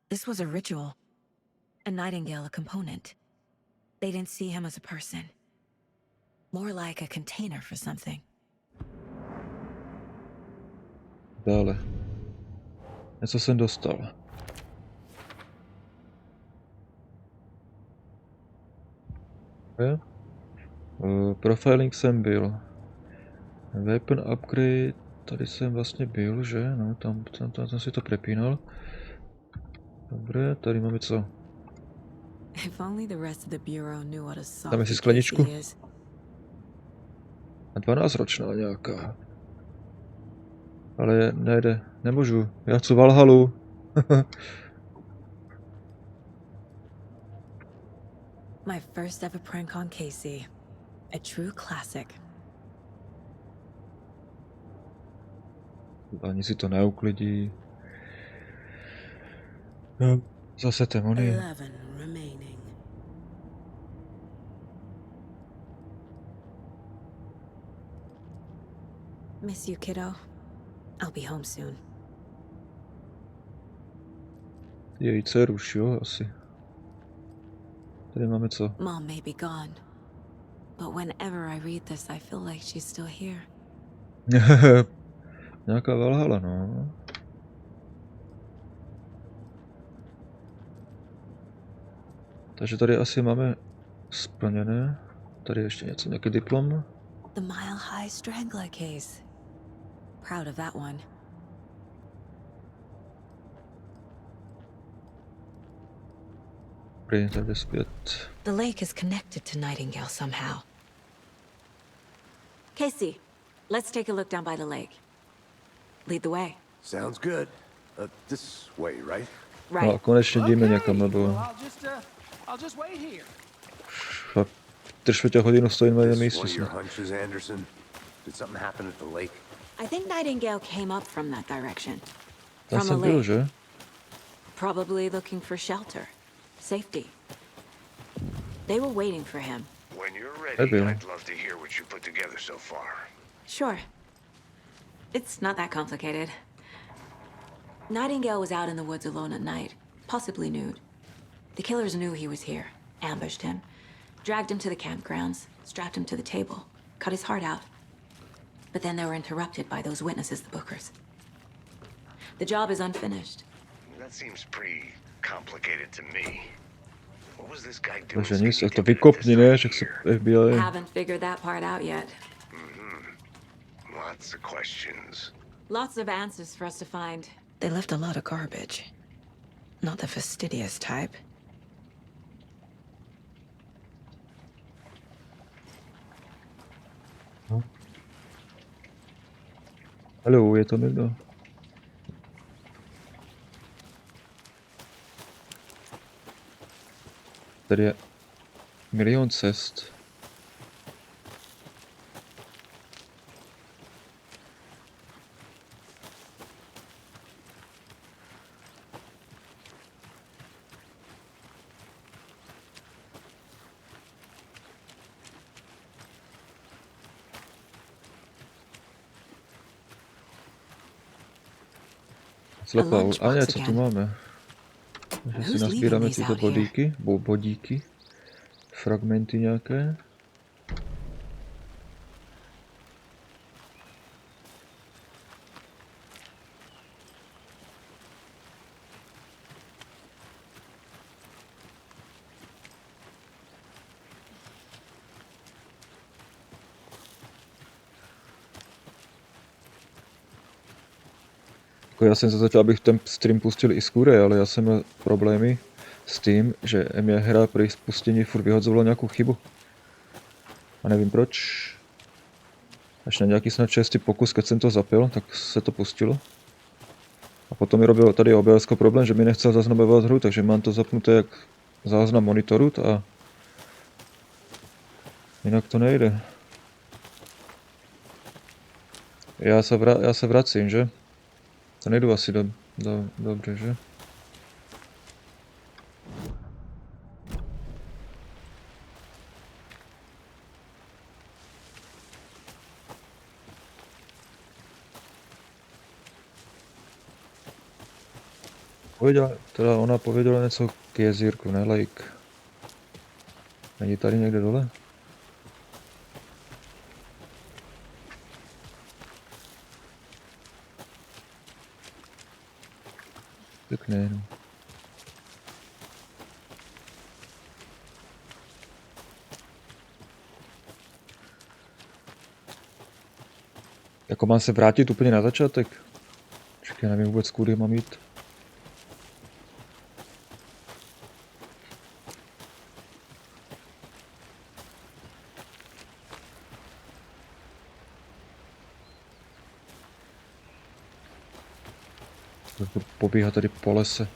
This was a ritual. A Nightingale a component. They didn't see him as a person. More like a container for something. Dále. Něco jsem dostal. Profiling jsem byl. Weapon upgrade, tady jsem vlastně byl, že? No, tam si to prepínal. Dobré, tady máme co? Dáme si skleničku. A 12ročná nějaká. Ale nejde, nemůžu, já chci Valhalu. My first ever prank on Casey. A true classic. Ani si to neuklidí. No, zase demony. 11 remaining. Miss you, kiddo. I'll be home soon. Její dceru už, jo, asi. Tady máme co? Mom may be gone, But whenever I read this, I feel like she's still here. Nějaká Valhalla, no. Takže tady asi máme splněné. Tady ještě něco, nějaký diplom. The Mile High Strangler case. Proud of that one. Tady zpět. The lake is connected to Nightingale somehow. Casey, let's take a look down by the lake. Lead the way. Sounds good. This way, right? Right. No, konečně jdeme někam, nebo... I'll just wait here. Fakt, 3/4 hodinu stojím na jednom místě. Your hunches, Anderson? Did something happen at the lake? I think Nightingale came up from that direction. Tam jsem byl, že? Probably looking for shelter. Safety. They were waiting for him. When you're ready, I'd love to hear what you put together so far. Sure. It's not that complicated. Nightingale was out in the woods alone at night, possibly nude. The killers knew he was here, ambushed him, dragged him to the campgrounds, strapped him to the table, cut his heart out. But then they were interrupted by those witnesses, the Bookers. The job is unfinished. That seems pretty complicated to me. What was this guy doing? Takže nic, jak to vykopni, ne? Že se FBI... Haven't figured that part out yet. Lots of questions. Lots of answers for us to find. They left a lot of garbage. Not the fastidious type. Hallo, je to někdo? Tady je milion cest. Slepá, a ne, co tu máme? Takže si nazbíráme tyto bodíky, fragmenty nějaké. Já jsem se začal, abych ten stream pustil i z Kure, ale já jsem měl problémy s tím, že mě hra při spustění furt vyhodzovala nějakou chybu. A nevím proč. Až na nějaký snad 6. pokus, keď jsem to zapil, tak se to pustilo. A potom mi robil tady OBS problém, že mi nechcel zaznamenovat hru, takže mám to zapnuté jak záznam monitoru a jinak to nejde. Já se vracím, že? To nejdu asi dobře, že? Ona pověděla něco k jezírku, ne lake. Není tady někde dole? Tak ne, no. Jako mám se vrátit úplně na začátek? Čekaj, nevím vůbec, kudy mám jít. Pobíhá tady po lese.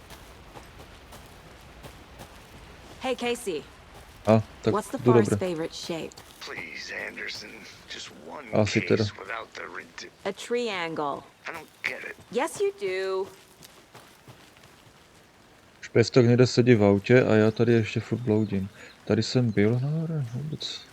Hey Casey. Tak what's the jdu far's dobře. favorite shape? Please, Anderson, just one Asi teda. case without the A triangle. I don't get it. Yes you do. Špestok někde sedí v autě a já tady ještě furt bloudím. Tady jsem byl, no vůbec.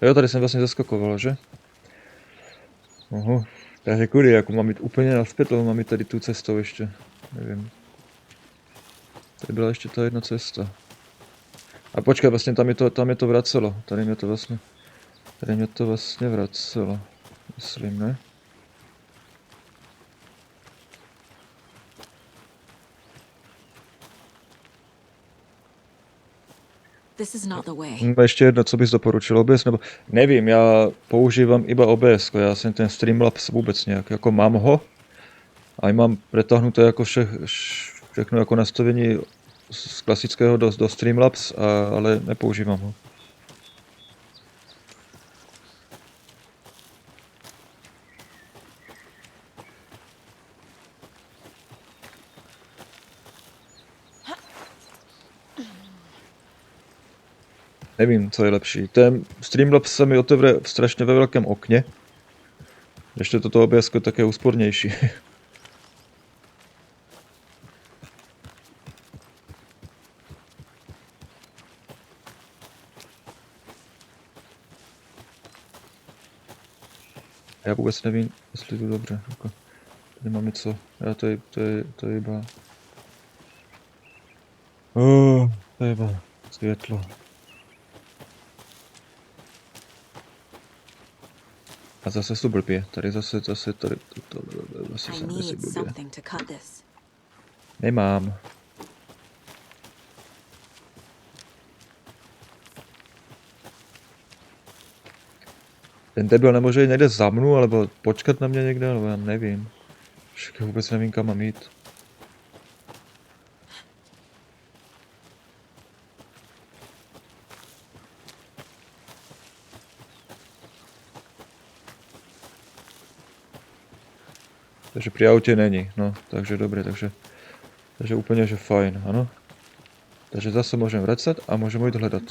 Jo, tady jsem vlastně zaskakoval, že? Takže kudy, jako mám jít úplně nazpět, ale mám jít tady tu cestou ještě. Nevím. Tady byla ještě ta jedna cesta. A počkej, vlastně tam je to vracelo. Tady mě to vlastně vracelo. Myslím, ne? This is not the way. Ještě jedno, co bys doporučil, OBS nebo... Nevím, já používám iba OBS, já jsem ten Streamlabs vůbec nějak, jako mám ho. A mám pretáhnuté jako všechno jako nastavení z klasického do Streamlabs, ale nepoužívám ho. Nevím, co je lepší. Ten Streamlabs se mi otevře strašně ve velkém okně. Ještě toto OBS je také úspornější. Já vůbec nevím, jestli to dobře. Jako, tady mám něco. Já to je iba... To je iba světlo. A zase jsou blbě. Tady zase to zase jsem si blbě. Nemám. Ten debil nemůže někde za mnou, alebo počkat na mě někde, nebo já nevím. Však vůbec nevím, kam mám jít. Takže při autě není, no, takže dobré, takže úplně, že fajn, ano. Takže zase můžeme vracet a můžeme jít hledat.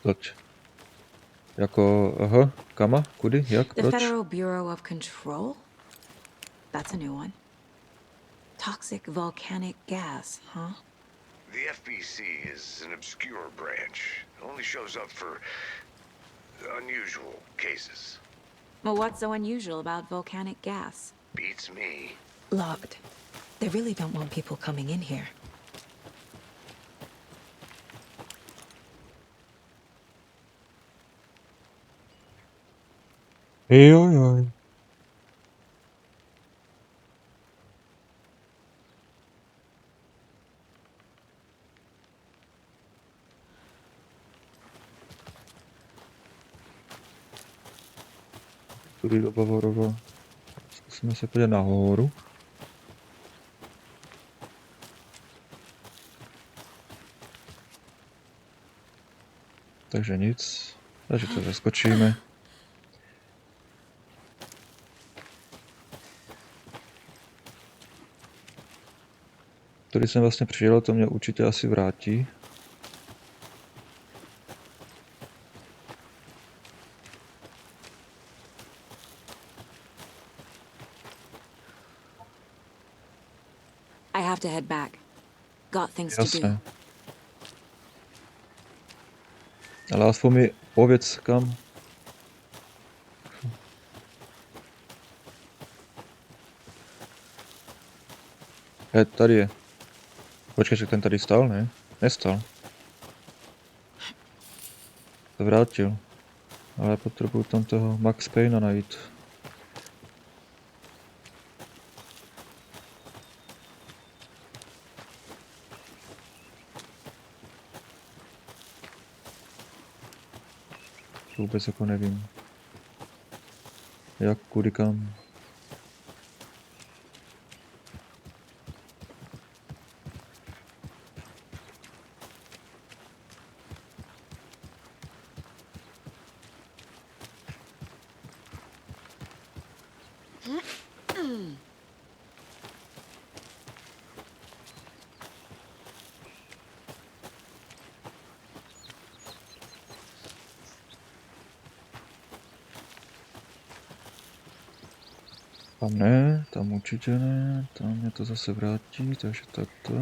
Toč. Jako, aha, kama, kudy, jak, The proč? Federal Bureau of Control? That's a new one. Toxic volcanic gas, huh? The FBC is an obscure branch. It only shows up for unusual cases. Well, what's so unusual about volcanic gas? Beats me. Locked. They really don't want people coming in here. Jo. Tudy do Bavorova. Zkusíme se podívat nahoru. Takže nic. Takže to zaskočíme. Tady jsem vlastně přijel, to mě určitě asi vrátí. I have to head back. Got things to do. Jasné. Ale aspoň mi pověc kam. Tady je. Počkej, že ten tady stál, ne? Nestal. To vrátil. Ale potřebuju tam toho Max Payna najít. Vůbec jako nevím. Jak, kudy, kam. Tam ne, tam určitě ne, tam mě to zase vrátí, takže takto.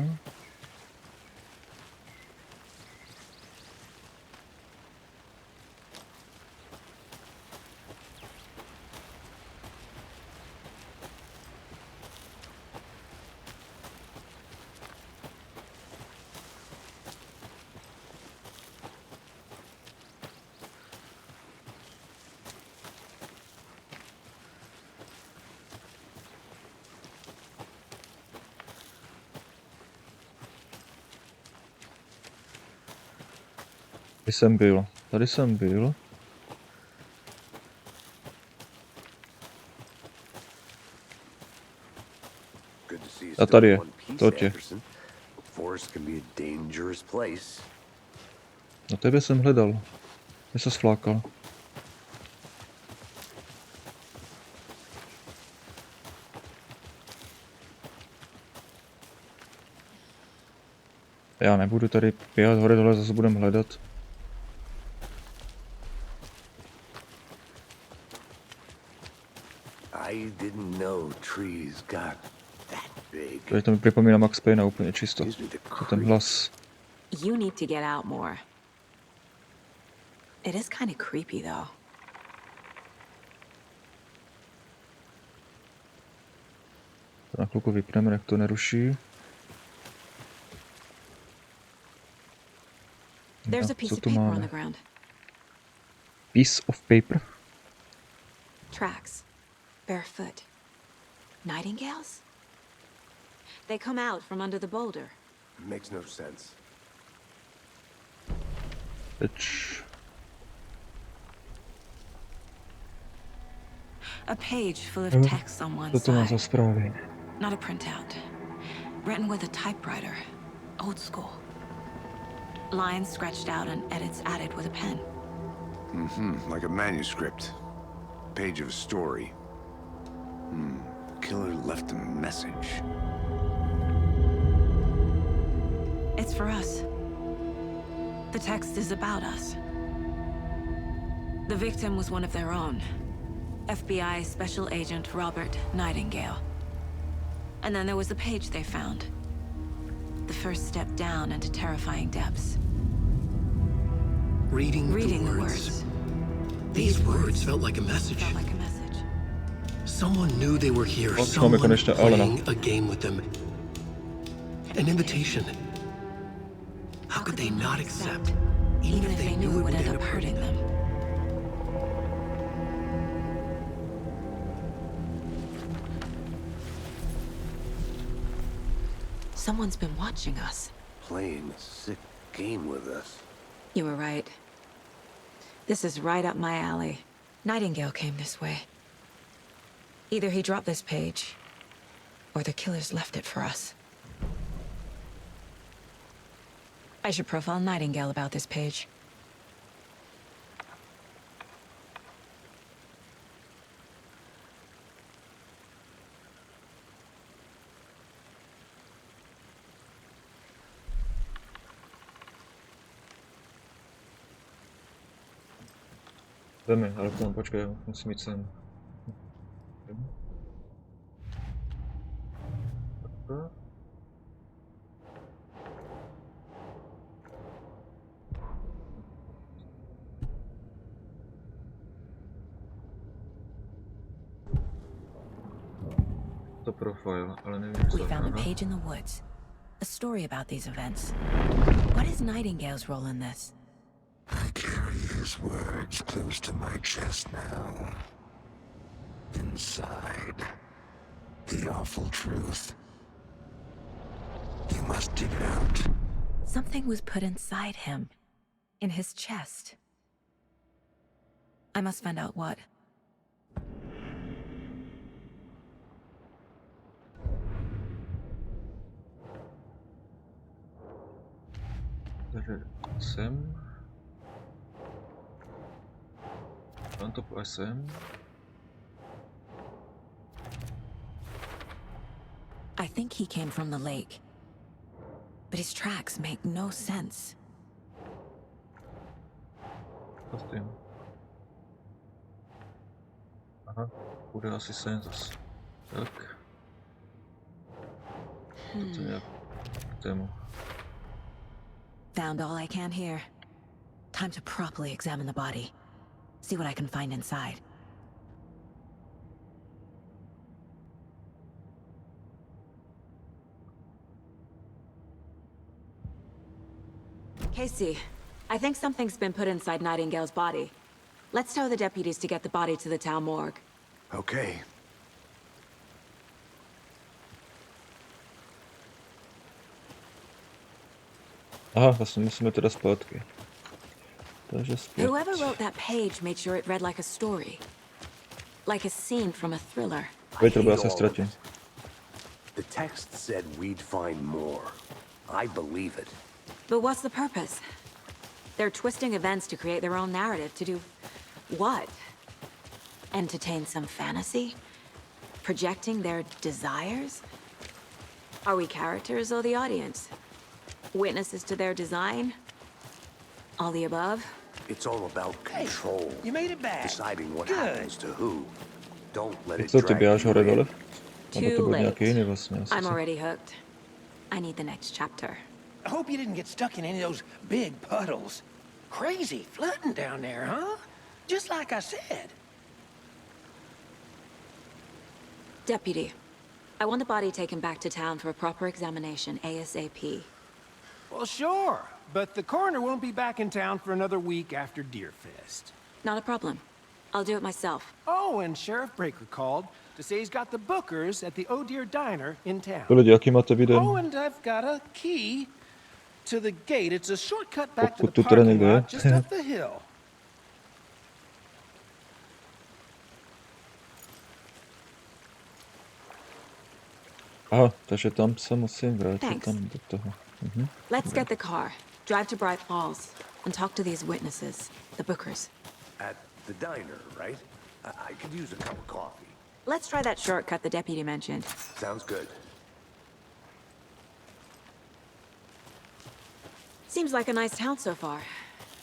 Tady jsem byl. A tady je, to tě. Na tebe jsem hledal. Mě se sflákal. Já nebudu tady běhat hore dole, zase budem hledat. Tady to mi připomíná Max Payne úplně čisto. To ten hlas. You need to get out more. It is kind of creepy, though. To na chvilku vypneme, jak to neruší. There's a piece of paper on the ground. Piece of paper? Tracks. Barefoot. Nightingales? They come out from under the boulder. Makes no sense. Teď. A page full of text on one To má za side. zprávy. Not a printout. Written with a typewriter. Old school. Lines scratched out and edits added with a pen. Like a manuscript. Page of a story. Killer left a message. It's for us. The text is about us. The victim was one of their own. FBI Special Agent Robert Nightingale. And then there was the page they found. The first step down into terrifying depths. Reading the words. These words felt like a message. Someone knew they were here. Someone playing a game with them. An invitation. How could they not accept, even if they knew it would end up hurting them? Someone's been watching us. Playing a sick game with us. You were right. This is right up my alley. Nightingale came this way. Either he dropped this page, or the killers left it for us. I should profile Nightingale about this page. Jdeme, ale k tomu počkej, musím jít sem. To profile, ale nevím, We found a page in the woods. A story about these events. What is Nightingale's role in this? I carry his words close to my chest now. Inside, the awful truth. You must dig it out. Something was put inside him. In his chest. I must find out what. Takže sem. Tam to půjde sem. I think he came from the lake. But his tracks make no sense. Aha, bude asi sem zase. Tak. Toto nějak tému. Found all I can here. Time to properly examine the body. See what I can find inside. Casey, I think something's been put inside Nightingale's body. Let's tell the deputies to get the body to the town morgue. Okay. Aha, vlastně musíme teda zpátky. Takže zpět. Whoever wrote that page made sure it read like a story. Like a scene from a thriller. Wait, já se ztratím. The text said we'd find more. I believe it. But what's the purpose? They're twisting events to create their own narrative to do what? Entertain some fantasy? Projecting their desires? Are we characters or the audience? Witnesses to their design? All the above? It's all about control. Hey, you made it back. Deciding what Good. happens to who. Don't let it Co ty drag běháš you hore dole? in. Nebo to Too byl late. nějaký jiný vlastně. I'm already hooked. I need the next chapter. I hope you didn't get stuck in any of those big puddles. Crazy flooding down there, huh? Just like I said. Deputy, I want the body taken back to town for a proper examination ASAP. Well, sure. But the coroner won't be back in town for another week after Deerfest. Not a problem. I'll do it myself. Oh, and Sheriff Breaker called to say he's got the bookers at the Oh Deer Diner in town. Lidi, jaký máte video? Oh, and I've got a key to the gate. It's a shortcut back to Pokud the tu teda parking někdo je. lot just up the hill. Aha, takže tam se musím vrátit Thanks. tam do toho. Let's get the car, drive to Bright Falls, and talk to these witnesses, the bookers. At the diner, right? I could use a cup of coffee. Let's try that shortcut the deputy mentioned. Sounds good. Seems like a nice town so far.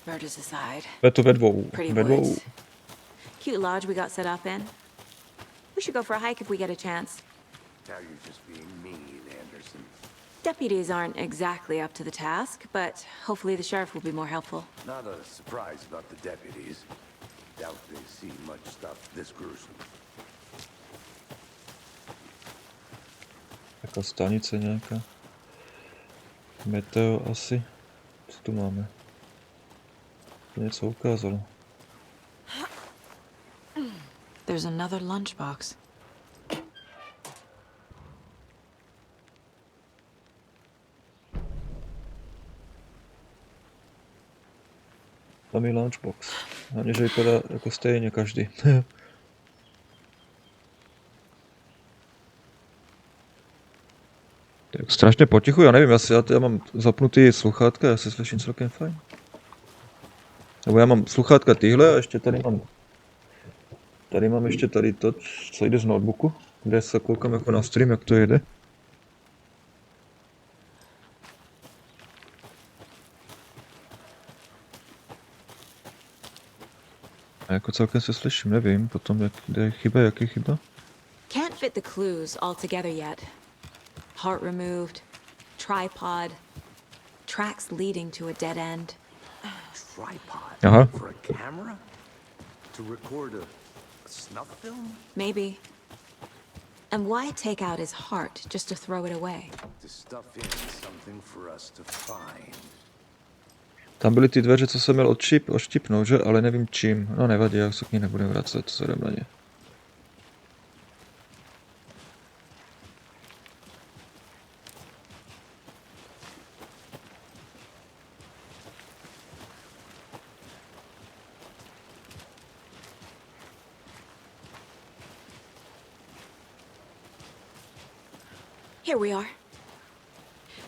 Murders aside. Je to ve dvou. Pretty Ve dvou. woods. Cute lodge we got set up in. We should go for a hike if we get a chance. Now you're just being mean, Anderson. Deputies aren't exactly up to the task, but hopefully the sheriff will be more helpful. Not a surprise about the deputies. Doubt they see much stuff this gruesome. Jako stanice nějaká. Meteo asi. Co tu máme? To něco ukázalo. There's another lunchbox. Tam je lunchbox. Hlavně, že vypadá jako stejně každý. Tak strašně potichu, já nevím, já mám zapnutý sluchátka, já se slyším celkem fajn. Nebo já mám sluchátka tyhle a ještě tady mám ještě tady to, co jde z notebooku, kde se koukám jako na stream, jak to jede. A jako celkem se slyším, nevím, potom kde je chyba, jak je chyba. Can't fit the clues all together yet. Heart removed, tripod, tracks leading to a dead end. Tripod? Aha. For a camera? To record a snuff film? Maybe. And why take out his heart just to throw it away? To stuff in something for us to find. Tam byly ty dveře, co jsem měl odštipnout, že? Ale nevím čím. No nevadí, já se k ní nebudu vracet, co jdem na ně. Here we are.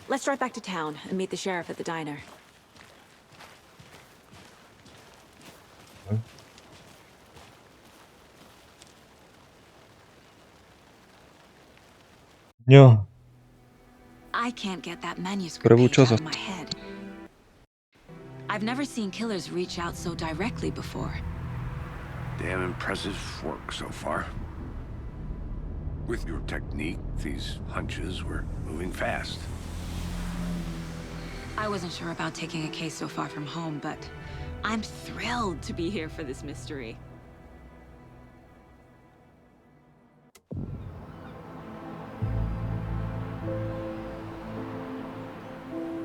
Let's drive back to town and meet the sheriff at the diner. Jo. I can't get that manuscript Prvú page out časť. of my head. I've never seen killers reach out so directly before. Damn impressive work so far. With your technique, these hunches were moving fast. I wasn't sure about taking a case so far from home, but I'm thrilled to be here for this mystery.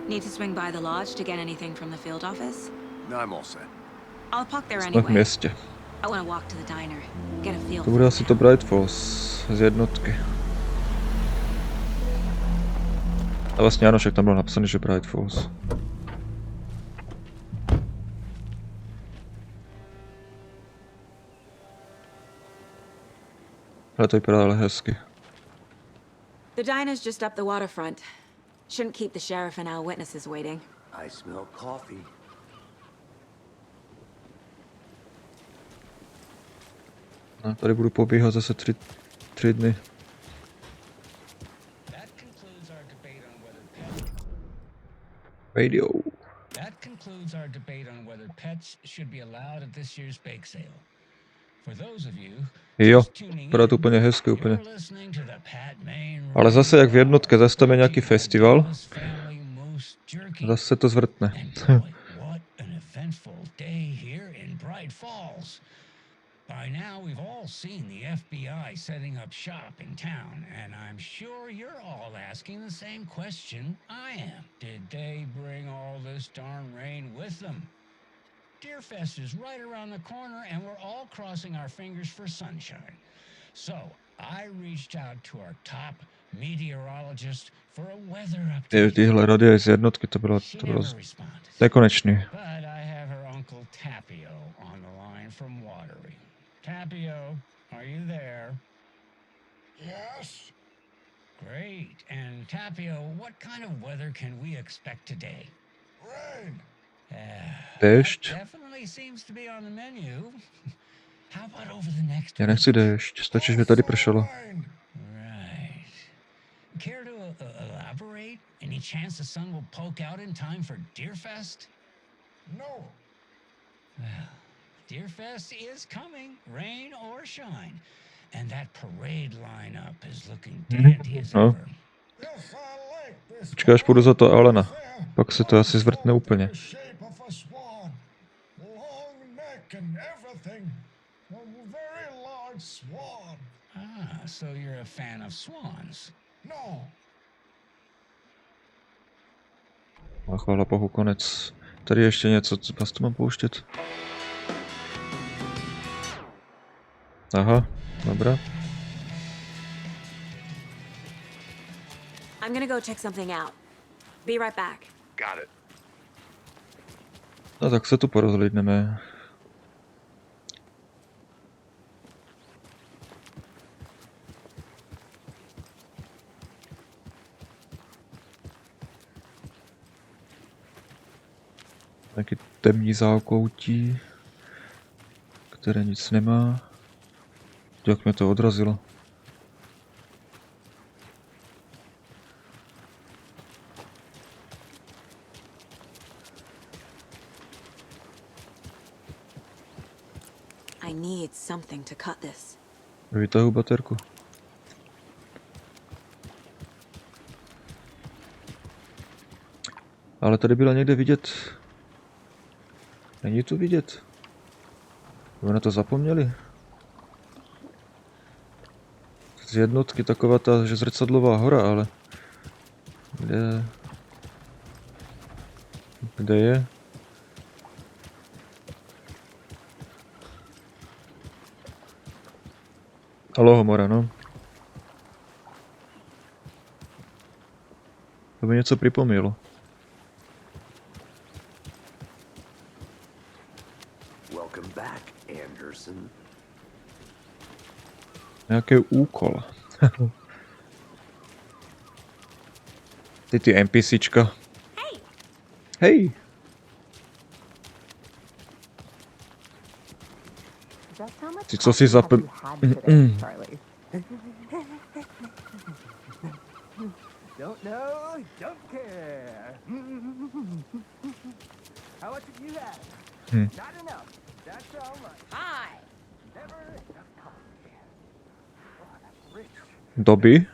Need to swing by the lodge to get anything from the field office? No, I'm all set. I'll park there Jsme v anyway. městě. I want to walk to the diner, get a feel To bude asi to Bright Falls z jednotky. A vlastně ano, však tam bylo napsané, že Bright Falls. Ale to vypadá ale hezky. The diner's just up the waterfront. Shouldn't keep the sheriff and our witnesses waiting. I smell coffee. No, tady budu pobíhat zase tři dny. Radio. That concludes our debate on whether pets should be allowed at this year's bake sale. For those of you Jo, vypadá to úplně hezky, úplně. Ale zase jak v jednotce, zase tam je nějaký festival. Zase se to zvrtne. By now, we've all seen the FBI setting up shop in town, and I'm sure you're all asking the same question I am. Did they bring all this darn rain with them? Deerfest is right around the corner, and we're all crossing our fingers for sunshine. So, I reached out to our top meteorologist for a weather update. Tyhle radie z jednotky, to bylo nekonečný. But I have her uncle Tapio on the line from Watery. Tapio, are you there? Yes? Great. And Tapio, what kind of weather can we expect today? Rain. Déšť? Definitely seems to be on the menu. How about over the next Já nechci déšť, stačí, že by tady pršelo. Right. Care to elaborate? Any chance the sun will poke out in time for Deerfest? No. Well, Deerfest is coming, rain or shine. And that parade lineup is looking dandy as ever. Počkej, až půjdu za to Alena. Pak se to asi zvrtne úplně. Ah, so you're a fan of swans? No. A chvála Bohu, konec. Tady ještě něco, co vás to mám pouštět. Aha, dobrá. I'm gonna go check something out. Be right back. Got it. No tak se tu porozhlídneme. Taky temní zákoutí, které nic nemá. Jak mě to odrazilo. I need something to cut this. Vytahu baterku. Ale tady byla někde vidět. Není tu vidět. Jsme na to zapomněli. Z jednotky taková ta že zrcadlová hora, ale kde je? Alohomora, no. To by něco připomnělo. Welcome back, Anderson. Nějaký úkol. Ty NPCčka. Hej! Ty co si zapl... Don't know, don't care. How much have you had? Not enough. That's all right. Hi. Never enough coffee. Oh, that's rich. doby.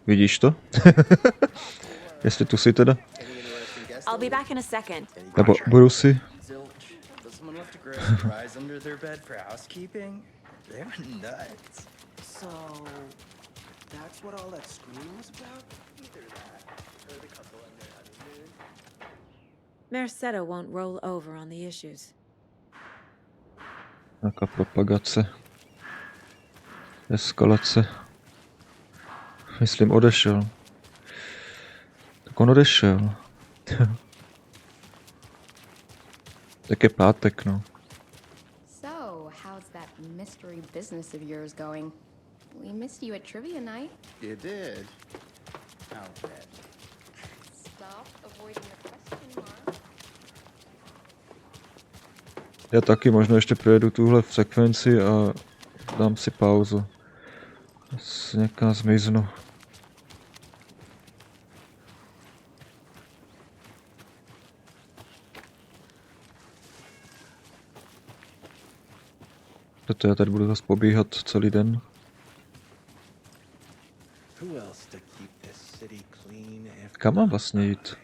Vidíš to? Jestli tu si teda? I'll be back in a second. Nebo budu si? Mercedo won't roll over on the issues. Nějaká propagace. Eskalace. Myslím, odešel. Tak on odešel. Tak je pátek, no. So, how's that mystery business of yours going? We missed you at trivia night. You did? How bad? Stop avoiding the question, Mark. Já taky možná ještě projedu tuhle v sekvenci a dám si pauzu. Někam zmiznu. Proto já tady budu zase pobíhat celý den. Kam mám vlastně jít?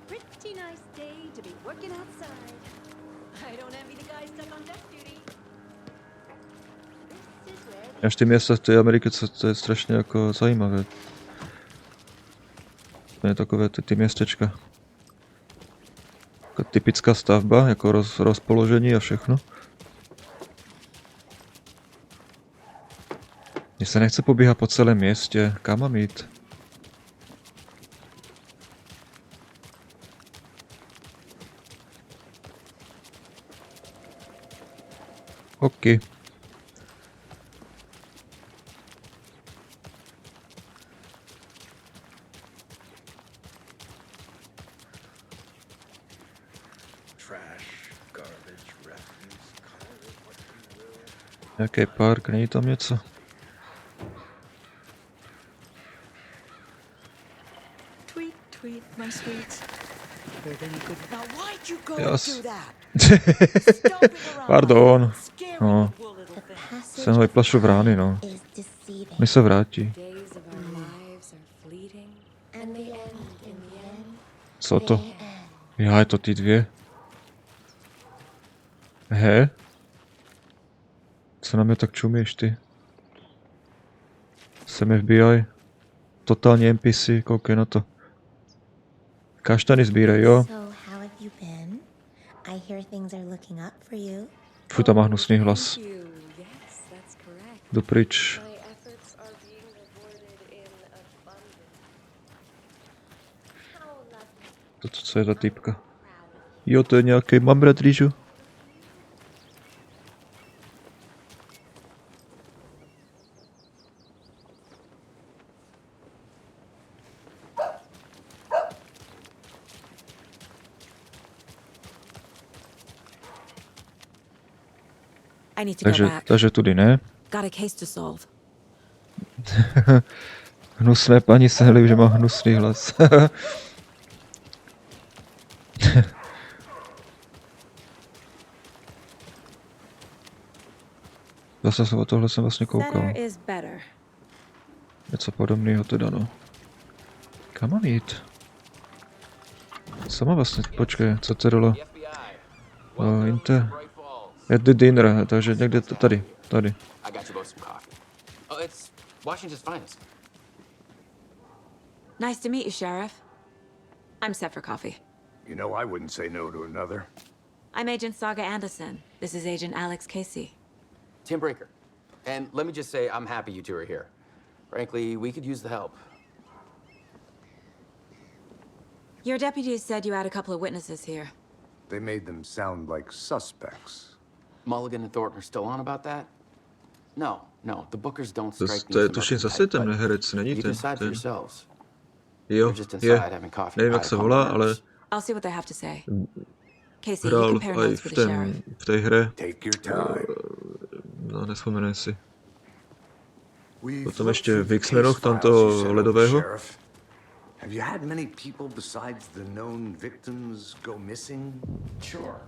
Pretty nice day to be working outside. I don't envy the guys stuck on desk duty. This is where Až ty města v té Americe, to je strašně jako zajímavé. To je takové ty městečka. Jako typická stavba, jako rozpoložení a všechno. Mně se nechce pobíhat po celém městě, kam mám jít? OK. Nějaký park, není tam něco? tweet, tweet, my sweets. They're very good. Now why'd you go Yes. do that? Pardon. No. Jsem ho vyplašil v rány, no. My se vrátí. Co to? Já, je to ty dvě. He? Co na mě tak čumíš ty? Jsem FBI. Totálně NPC, koukej na to. Kaštany sbírej, jo? Fuj, tam má hnusný hlas. Jdu pryč. Toto co je za týpka? Jo, to je nějaký mamrat rýžu. Takže tudy ne. Hnusné paní se hlejí, že má hnusný hlas. Zase o tohle jsem vlastně koukal. Něco podobného teda, no. Kam mám jít? Co má vlastně, počkej, co to dole? Inter... Je the dinner, takže někde tady. Nice to meet you, Sheriff. I'm set for coffee. You know, I wouldn't say no to another. I'm Agent Saga Anderson. This is Agent Alex Casey. Tim Breaker. And let me just say, I'm happy you two are here. Frankly, we could use the help. Your deputies said you had a couple of witnesses here. They made them sound like suspects. Mulligan and Thornton are still on about that? No, the Bookers don't strike me To je as tuším the zase ten herec, není you ten. decide for yourselves. Jo, je. Nevím, jak se volá, ale I'll see what they have to say. Casey, you hrál compare aj notes with the sheriff. v té hře. Take your time. No, nevzpomenuji si. Potom ještě v X-Menoch, tamto ledového. Have you had many people besides the known victims go missing? Sure.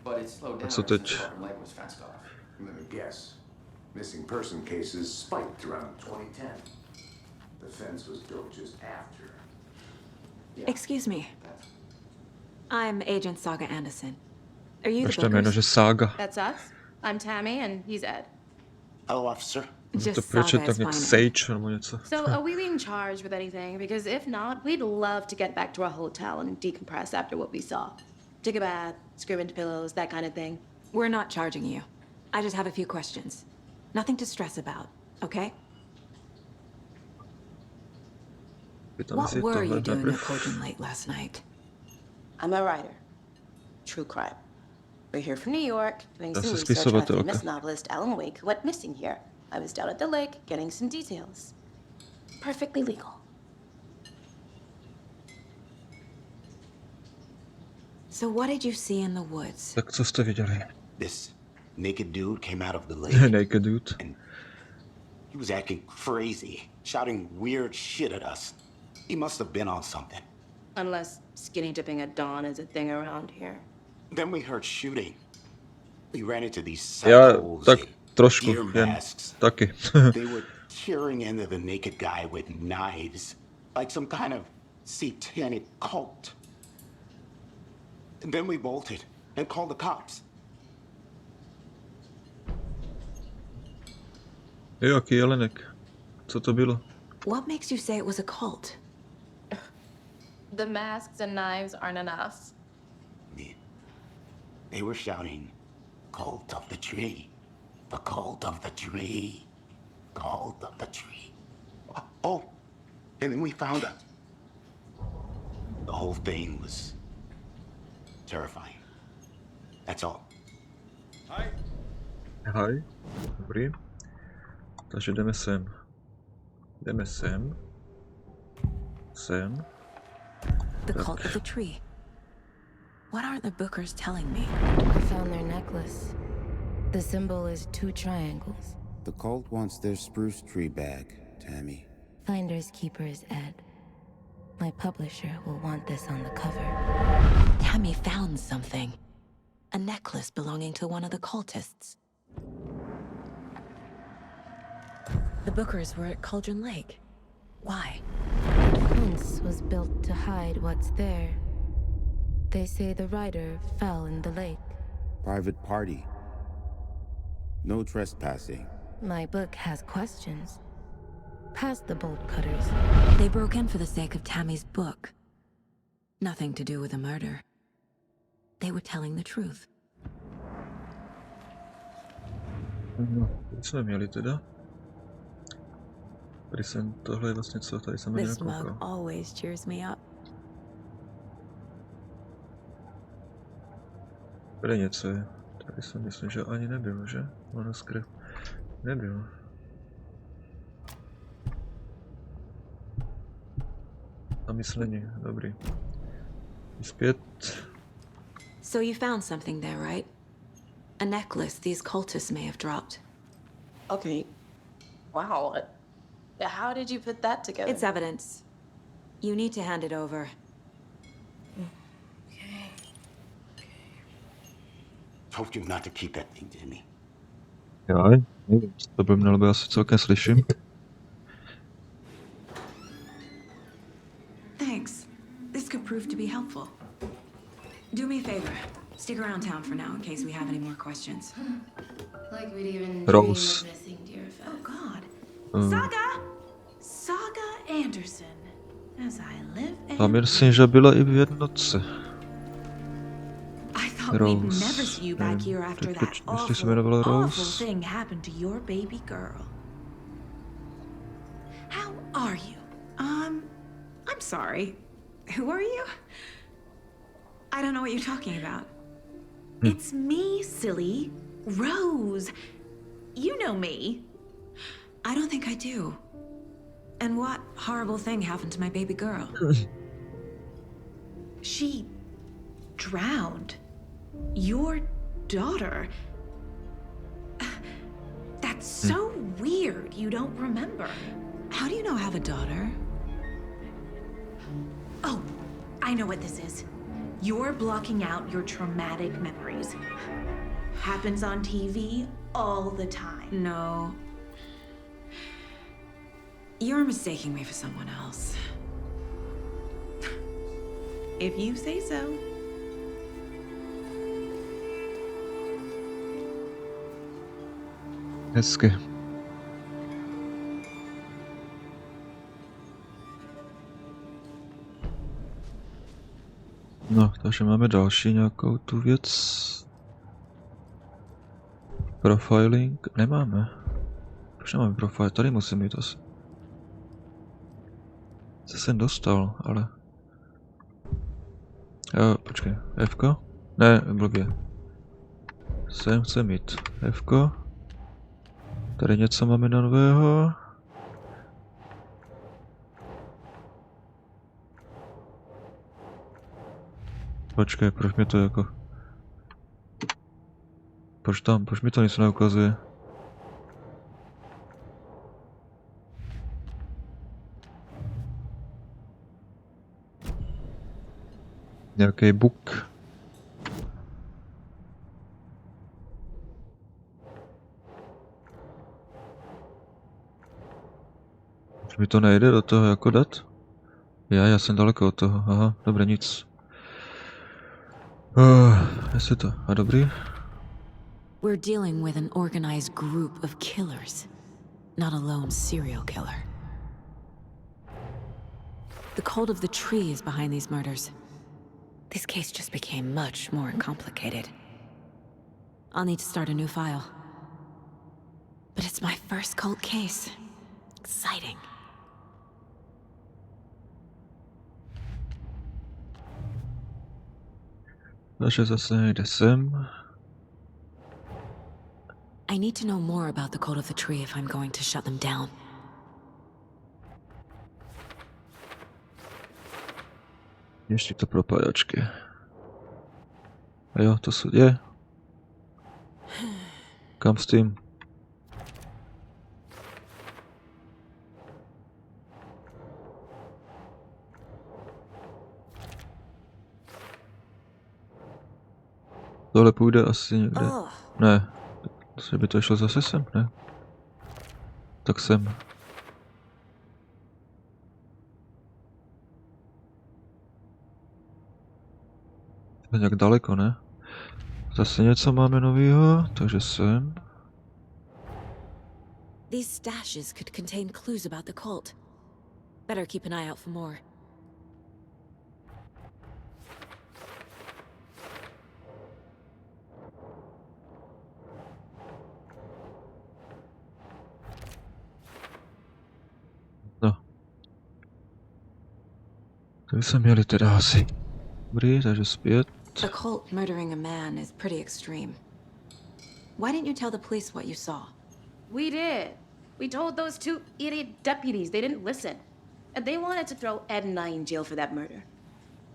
But it slowed down Co since teď? the leg was fenced off. Let me guess. Missing person cases spiked around 2010. The fence was built just after. Excuse me. I'm Agent Saga Anderson. Are you the Proč tam jméno, že Bookers? Saga? That's us. I'm Tammy, and he's Ed. Hello, officer. Just To proč je Saga tak is nějak fine. Sage nebo něco? So, are we being charged with anything? Because if not, we'd love to get back to our hotel and decompress after what we saw. Take a bath, scream into pillows, that kind of thing. We're not charging you. I just have a few questions. Nothing to stress about, okay? What were you doing at Cauldron Lake last night? I'm a writer. True crime. We're here from New York, doing some Zase research on spisovatelka. famous novelist Alan Wake, who went missing here. I was down at the lake, getting some details. Perfectly legal. So what did you see in the woods? Tak co jste viděli? This naked dude came out of the lake. Naked dude. And he was acting crazy, shouting weird shit at us. He must have been on something. Unless skinny dipping at dawn is a thing around here. Then we heard shooting. We ran into these Já psychos tak in trošku, deer jen masks. taky. They were tearing into the naked guy with knives, like some kind of satanic cult. And then we bolted and called the cops. Jaký jelenek? Co to bylo? What makes you say it was a cult? The masks and knives aren't enough. They were shouting, "Cult of the tree, the cult of the tree, cult of the tree." Oh, and then we found out. The whole thing was terrifying. That's all. Hej, dobrý. Takže jdeme sem. Jdeme sem. Sem. The cult of the tree. What aren't the Bookers telling me? I found their necklace. The symbol is 2 triangles. The cult wants their spruce tree back, Tammy. Finders keepers, Ed. My publisher will want this on the cover. Tammy found something. A necklace belonging to one of the cultists. The Bookers were at Cauldron Lake. Why? The fence was built to hide what's there. They say the rider fell in the lake. Private party. No trespassing. My book has questions. Past the bolt cutters. They broke in for the sake of Tammy's book. Nothing to do with a murder. They were telling the truth. No, co jsme měli teda? Tady jsem, tohle je vlastně co, tady jsem ani This nekoukal. mug always cheers me up. Tady něco je. Tady jsem myslím, že ani nebyl, že? Manuskript. Nebyl. A myslení, dobrý. Zpět. So you found something there, right? A necklace these cultists may have dropped. Okay. Wow. How did you put that together? It's evidence. You need to hand it over. Told you not to keep that thing, Jimmy. Jaj, nevím, to by mělo být asi celkem slyším. Thanks. This could prove to be helpful. Do me a favor. Stick around town for now in case we have any more questions. Like we'd even Rose. dream of missing dear Fed. Oh, God. Mm. Saga Anderson. As I live and A myslím, že byla i v jednotce. I thought we'd never see you back here after that Jestli se jmenovala awful Rose. thing happened to your baby girl. How are you? I'm sorry. Who are you? I don't know what you're talking about. It's me, silly. Rose. You know me. I don't think I do. And what horrible thing happened to my baby girl? She drowned. Your daughter. That's so weird you don't remember. How do you know I have a daughter? Oh, I know what this is. You're blocking out your traumatic memories. Happens on TV all the time. No. You're mistaking me for someone else. If you say so. Hezky. No, takže máme další nějakou tu věc. Profiling nemáme. Proč nemáme profile? Tady musím mít asi. Co jsem dostal, ale... Jo, počkej, F-ko? Ne, blbě. Sem chci mít F-ko. Tady něco máme nového. Počkej, proč mi to jako... Proč mi to nic neukazuje? Nějaký bug. Proč mi to nejde do toho jako dát? Já jsem daleko od toho, aha, dobré, nic. Jestli to, a dobrý. We're dealing with an organized group of killers, not a lone serial killer. The cult of the tree is behind these murders. This case just became much more complicated. I'll need to start a new file. But it's my first cult case. Exciting. Takže zase jde sem. I need to know more about the cult of the tree if I'm going to shut them down. Ještě to propájačky. A jo, to jsou, je. Kam s tím? Tohle půjde asi někde. Ne. Asi by to šlo zase sem, ne? Tak sem. To je nějak daleko, ne? Zase něco máme novýho, takže sem. These stashes could contain clues about the cult. Better keep an eye out for more. No. To bychom měli teda asi. Dobrý, takže zpět. A cult murdering a man is pretty extreme. Why didn't you tell the police what you saw? We did. We told those two idiot deputies. They didn't listen. And they wanted to throw Ed and I in jail for that murder.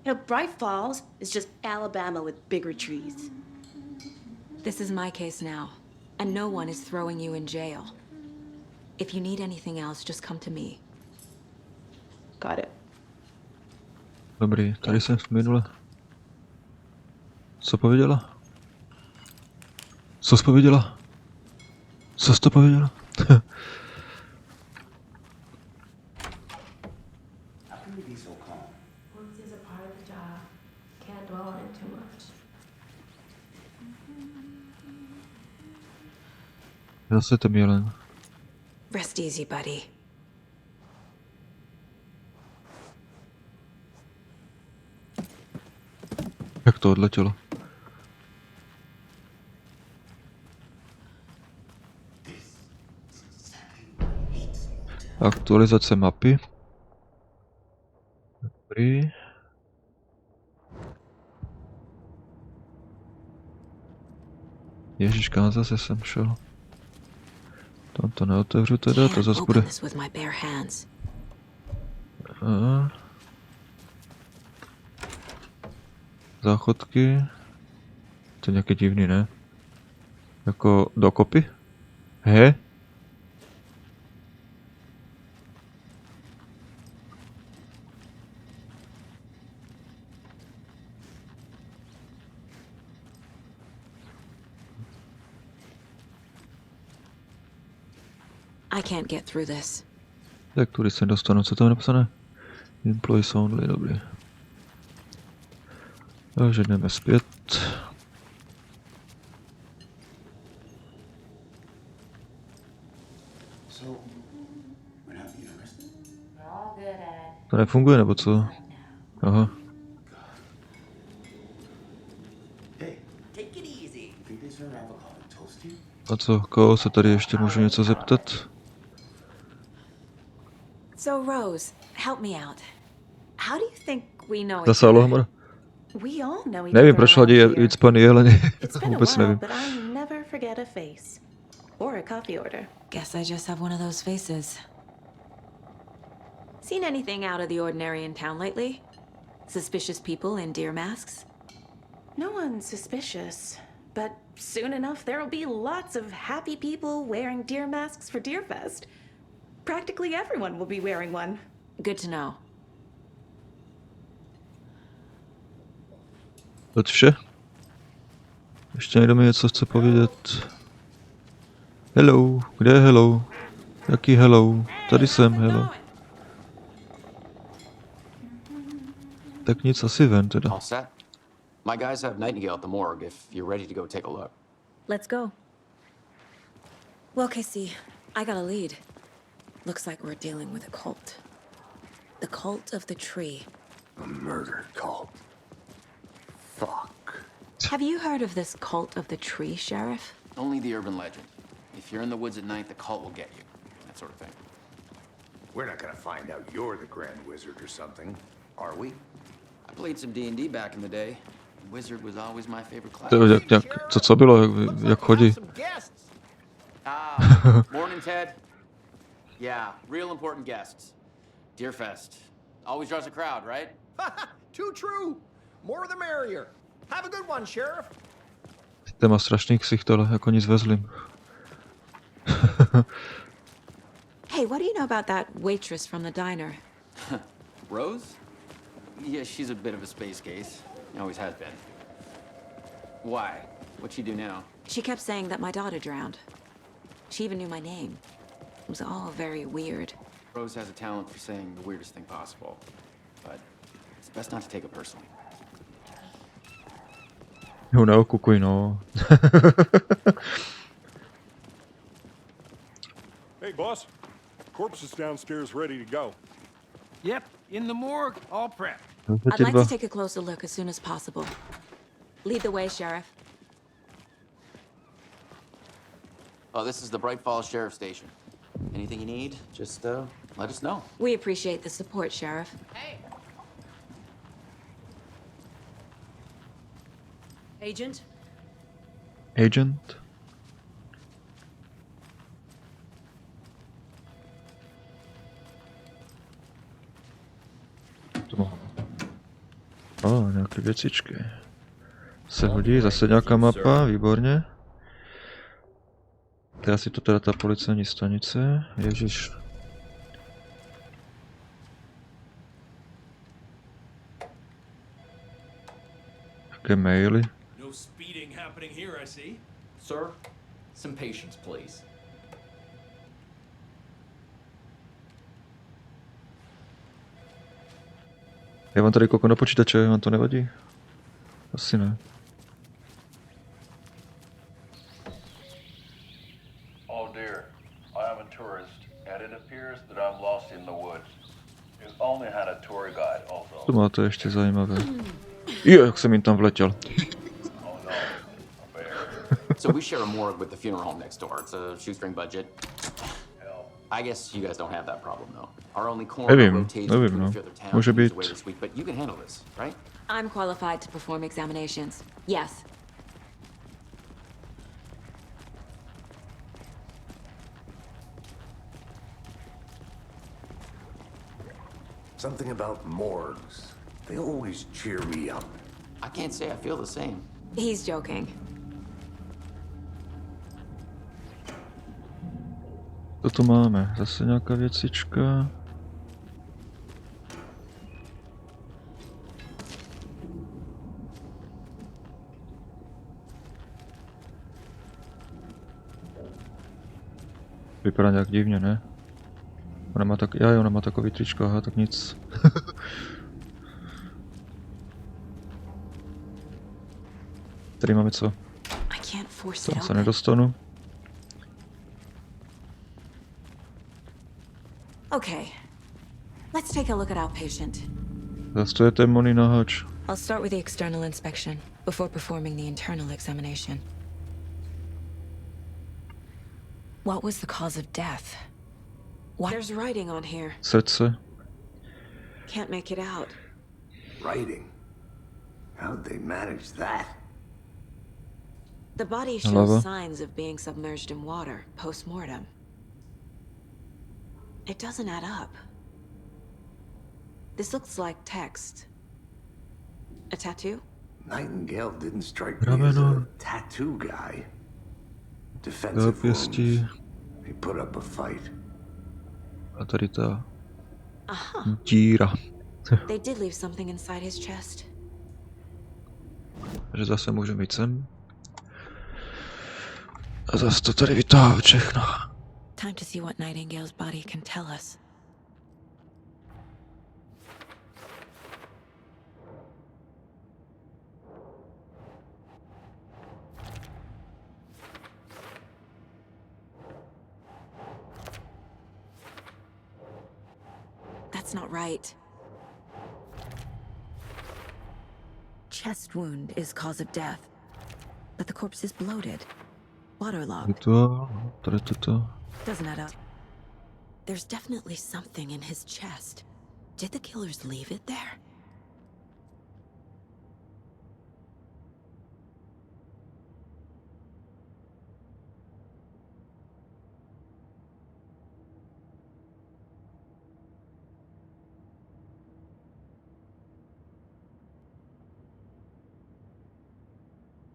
You know, Bright Falls is just Alabama with bigger trees. This is my case now, and no one is throwing you in jail. If you need anything else, just come to me. Got it. Dobrý, tady jsem minule. Co pověděla? Co jsi pověděla? Co jsi to pověděla? Zase ten jelen. Rest easy, buddy. Jak to odletělo? Aktualizace mapy. Dobrý. Ježiš, kam zase jsem šel? Tam to neotevřu teda, to zase bude. Aha. Záchodky. To je nějaký divný, ne? Jako dokopy? He? I can't get through this. Tak, tudy se dostanu, co tam je napsané? Employees only, dobrý. Takže jdeme zpět. To nefunguje, nebo co? Aha. A co, koho se tady ještě můžu něco zeptat? So Rose, help me out. How do you think we know each Zase other? Alohomora? We all know each Nevím, other proč around lidi here. vycpaný jeleni. It's been a Vůbec while, nevím. but I never forget a face. Or a coffee order. Guess I just have one of those faces. Seen anything out of the ordinary in town lately? Suspicious people in deer masks? No one's suspicious. But soon enough, there'll be lots of happy people wearing deer masks for Deerfest. Practically everyone will be wearing one. Good to know. To vše? Ještě někdo mi něco chce povědět? Hello, kde je hello? Jaký hello? Tady jsem, hello. Tak nic, asi ven teda. All set? My guys have Nightingale at the morgue if you're ready to go take a look. Let's go. Well, Casey, I got a lead. Looks like we're dealing with a cult. The cult of the tree. A murder cult. Fuck. Have you heard of this cult of the tree, Sheriff? Only the urban legend. If you're in the woods at night, the cult will get you. That sort of thing. We're not gonna find out you're the Grand Wizard or something, are we? I played some D&D back in the day. Wizard was always my favorite class. To, co bylo, jak chodí? Morning, Ted. Yeah, real important guests. Deerfest. Always draws a crowd, right? Too true. More the merrier. Have a good one, Sheriff. Ten má strašný ksicht, ale jako nic vezlím. Hey, what do you know about that waitress from the diner? Rose? Yeah, she's a bit of a space case. Always has been. Why? What'd she do now? She kept saying that my daughter drowned. She even knew my name. It was all very weird. Rose has a talent for saying the weirdest thing possible. But it's best not to take it personally. Jo, neokukuj, no. Hey, boss. Corpse is downstairs ready to go. Yep, in the morgue, all prepped. I'd like to take a closer look as soon as possible. Lead the way, Sheriff. Oh, this is the Bright Falls Sheriff Station. Anything you need, just let us know. We appreciate the support, Sheriff. Hey. Agent? Agent? Nějaké věcičky. Se hodí, zase nějaká mapa, výborně. To je asi to teda ta policejní stanice, ježiš. Jaké maily. No speeding happening here, I see. Sir, some patience, please. Já mám tady koukám do počítače, vám to nevadí? Asi ne. Oh dear, I am a tourist, and it appears that I'm lost in the woods. You only had a tour guide also. To máte ještě zajímavé. Jo, jak jsem jim tam vletěl. So we share a morgue with the funeral home next door. It's a shoestring budget. I guess you guys don't have that problem though. Our only coroner rotates between a few other towns away this week, but you can handle this, right? I'm qualified to perform examinations. Yes. Something about morgues. They always cheer me up. I can't say I feel the same. He's joking. Co tu máme? Zase nějaká věcička. vypadá nějak divně, ne? Ona má takový tričko, aha, tak nic. Tady máme co? Tam se nedostanu. Okay. Let's take a look at our patient. Zase to je ten moný naháč. I'll start with the external inspection before performing the internal examination. What was the cause of death? What? There's writing on here. Srdce. Can't make it out. Writing? How'd they manage that? The body shows signs of being submerged in water post-mortem. It doesn't add up. This looks like text. A tattoo? Nightingale didn't strike me as a tattoo guy. Defensive wounds. He put up a fight. A tady ta díra. They did leave something inside his chest. Takže zase můžeme jít sem. A zase to tady vytáhá všechno. Time to see what Nightingale's body can tell us. That's not right. Chest wound is cause of death, but the corpse is bloated, waterlogged. Doesn't add up. There's definitely something in his chest. Did the killers leave it there?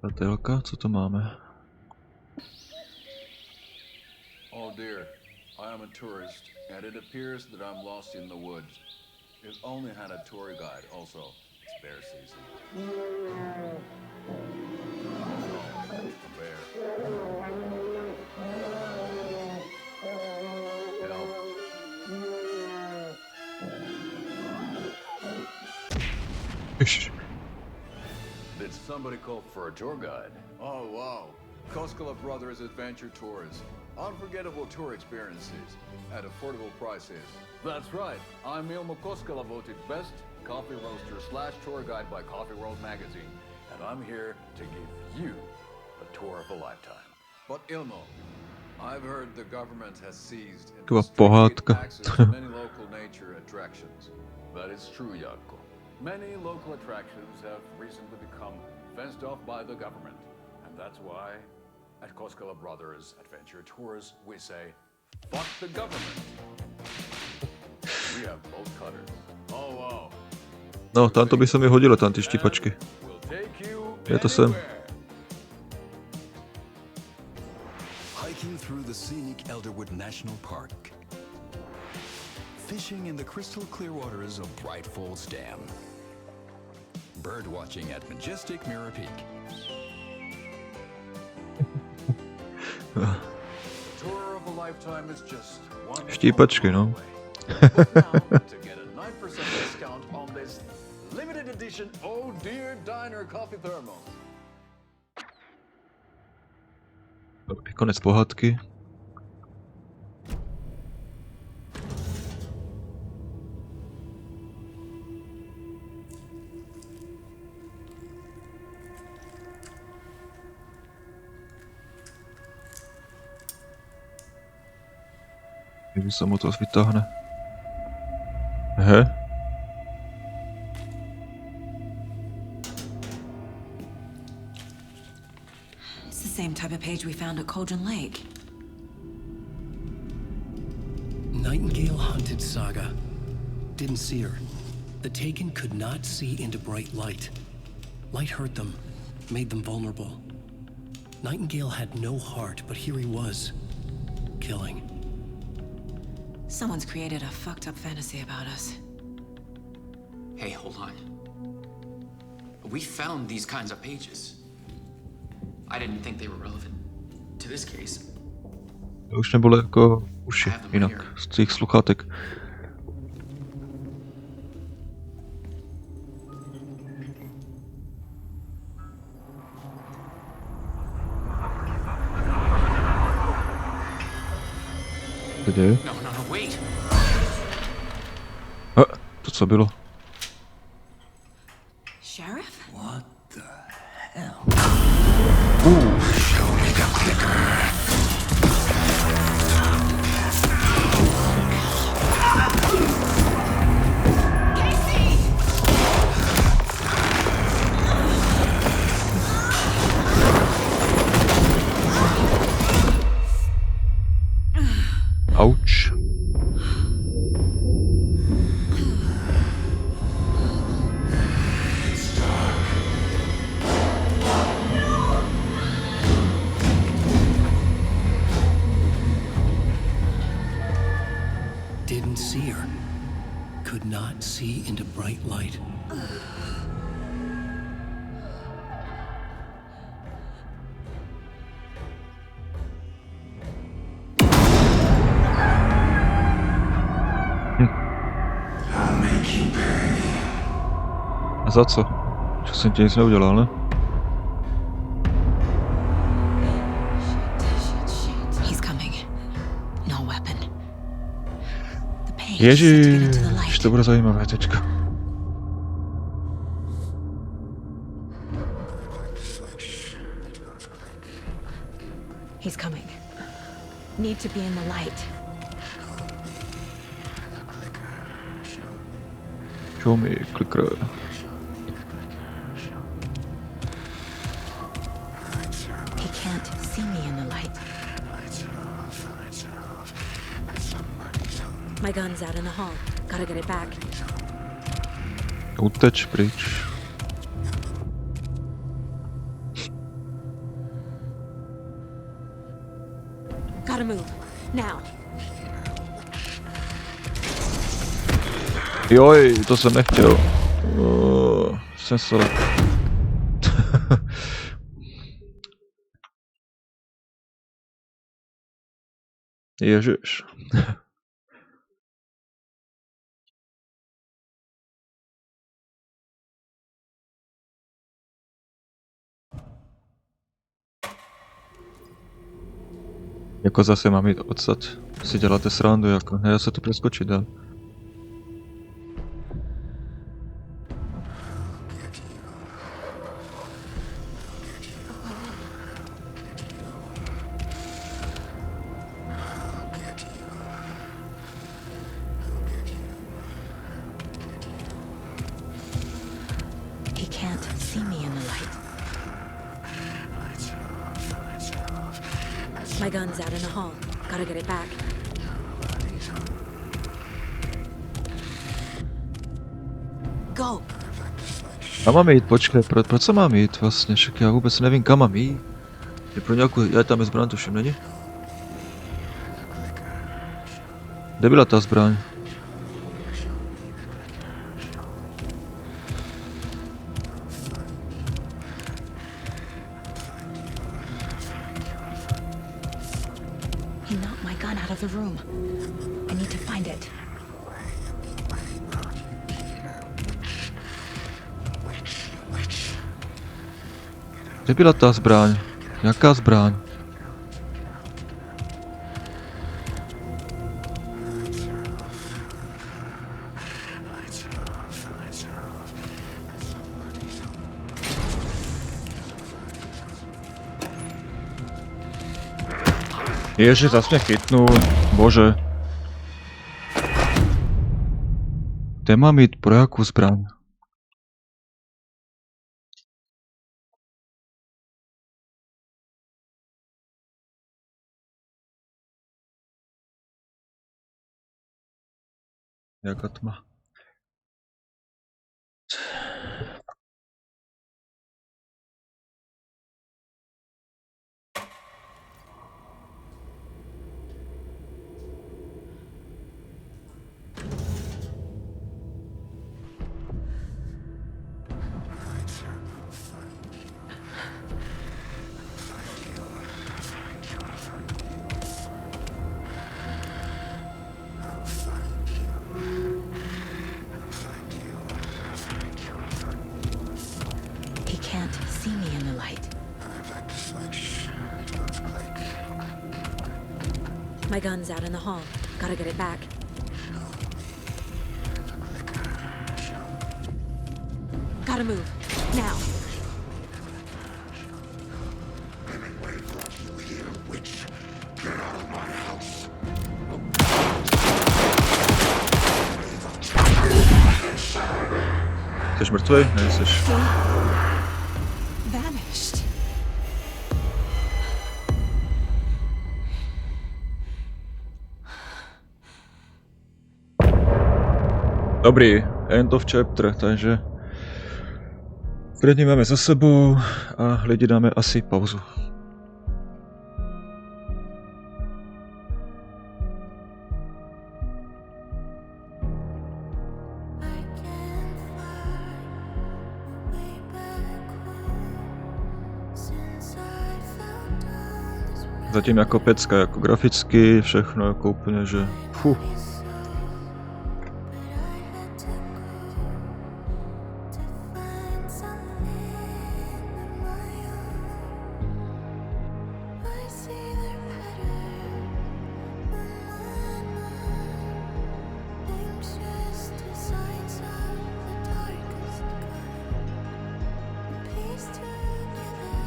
Patelka, co to máme? Oh dear, I am a tourist, and it appears that I'm lost in the woods. It only had a tour guide, also. It's bear season. Oh, a bear. Help. Did somebody call for a tour guide? Oh wow, Koskela Brothers Adventure Tours. Unforgettable tour experiences at affordable prices. That's right, I'm Ilmo Koskela, voted best coffee roaster / tour guide by Coffee World magazine, and I'm here to give you a tour of a lifetime. But Ilmo, I've heard the government has seized and restricted access to many local nature attractions. That is true, Jaakko. Many local attractions have recently become fenced off by the government, and that's why at Koskela Brothers Adventure Tours we say, fuck the government. We have both cutters. Oh wow. No, tamto by se mi hodilo, tam ty štípačky. Je to sem. Hiking through the scenic Elderwood National Park. Fishing in the crystal clear waters of Bright Falls Dam. Bird watching at majestic Mirror Peak. Tour of a lifetime is just one štípačky, no. to get a 9% discount on this limited edition Oh Dear Diner coffee thermos. Konec pohádky. Když se mu to vytáhne. He? It's the same type of page we found at Cauldron Lake. Nightingale hunted Saga. Didn't see her. The Taken could not see into bright light. Light hurt them, made them vulnerable. Nightingale had no heart, but here he was, killing. Someone's created a fucked up fantasy about us. Hey, hold on. We found these kinds of pages. I didn't think they were relevant to this case. Už nebylo jako uši jinak z těch sluchátek. Kde? To co bylo? Sheriff? What the hell? Show me the clicker. Ouch. Didn't see her. Could not see into bright light. A za co? Čo jsem ti nic neudělal, ne? Ježiš, to bude zajímavé teďka. He's coming. Need to be in the light. Show me clicker. He can't see me in the light. My gun's out in the hall. Gotta get it back. Uteč pryč. Gotta move. Now. Joj, to jsem nechtěl. Jsem se... Ježiš. Jako zase mám jít odsad. Si děláte srandu, jako nedá se to přeskočit dál. He can't see me in the light. My gun's out in the hall. Gotta get it back. Go. A mám jít, počkej, proč se mám jít vlastně, však já vůbec nevím kam mám jít. Je pro nějakou, já tam je zbraň, tuším, není? Kde byla ta zbraň? He knocked my gun out of the room. I need to find it. Kde byla ta zbraň? Jaká zbraň? Ježi, zas mě chytnul, bože. Kde mám jít pro jakou zbraň? Jaká tma? My gun's out in the hall. Gotta get it back. Gotta move. Now. Get out of my house. Jesteś martwy? Nie jesteś. Vanished. Dobrý, end of chapter, takže první máme za sebou a lidi dáme asi pauzu. Zatím jako pecka, jako graficky, všechno jako úplně, že fuh.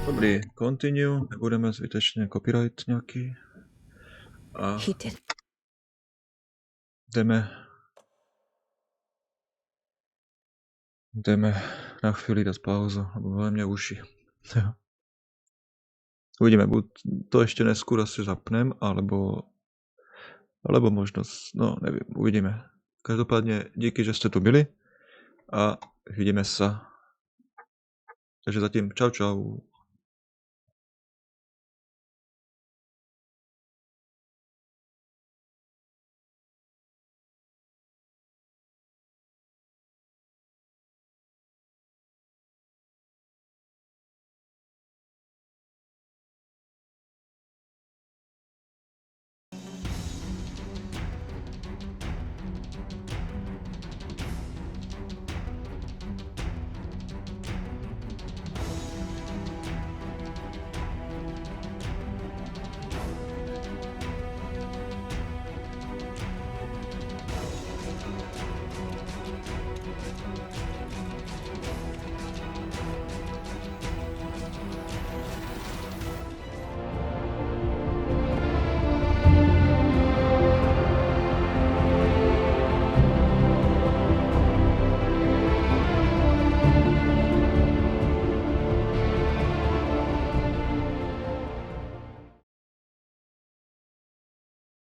Dobrý, continue, nebudeme zbytečně copyright nějaký. A jdeme na chvíli dát pauzu, nebo máme mě uši. Uvidíme, buď to ještě neskôr asi zapnem, alebo možno, no nevím, uvidíme. Každopádně díky, že jste tu byli a vidíme se. Takže zatím čau čau.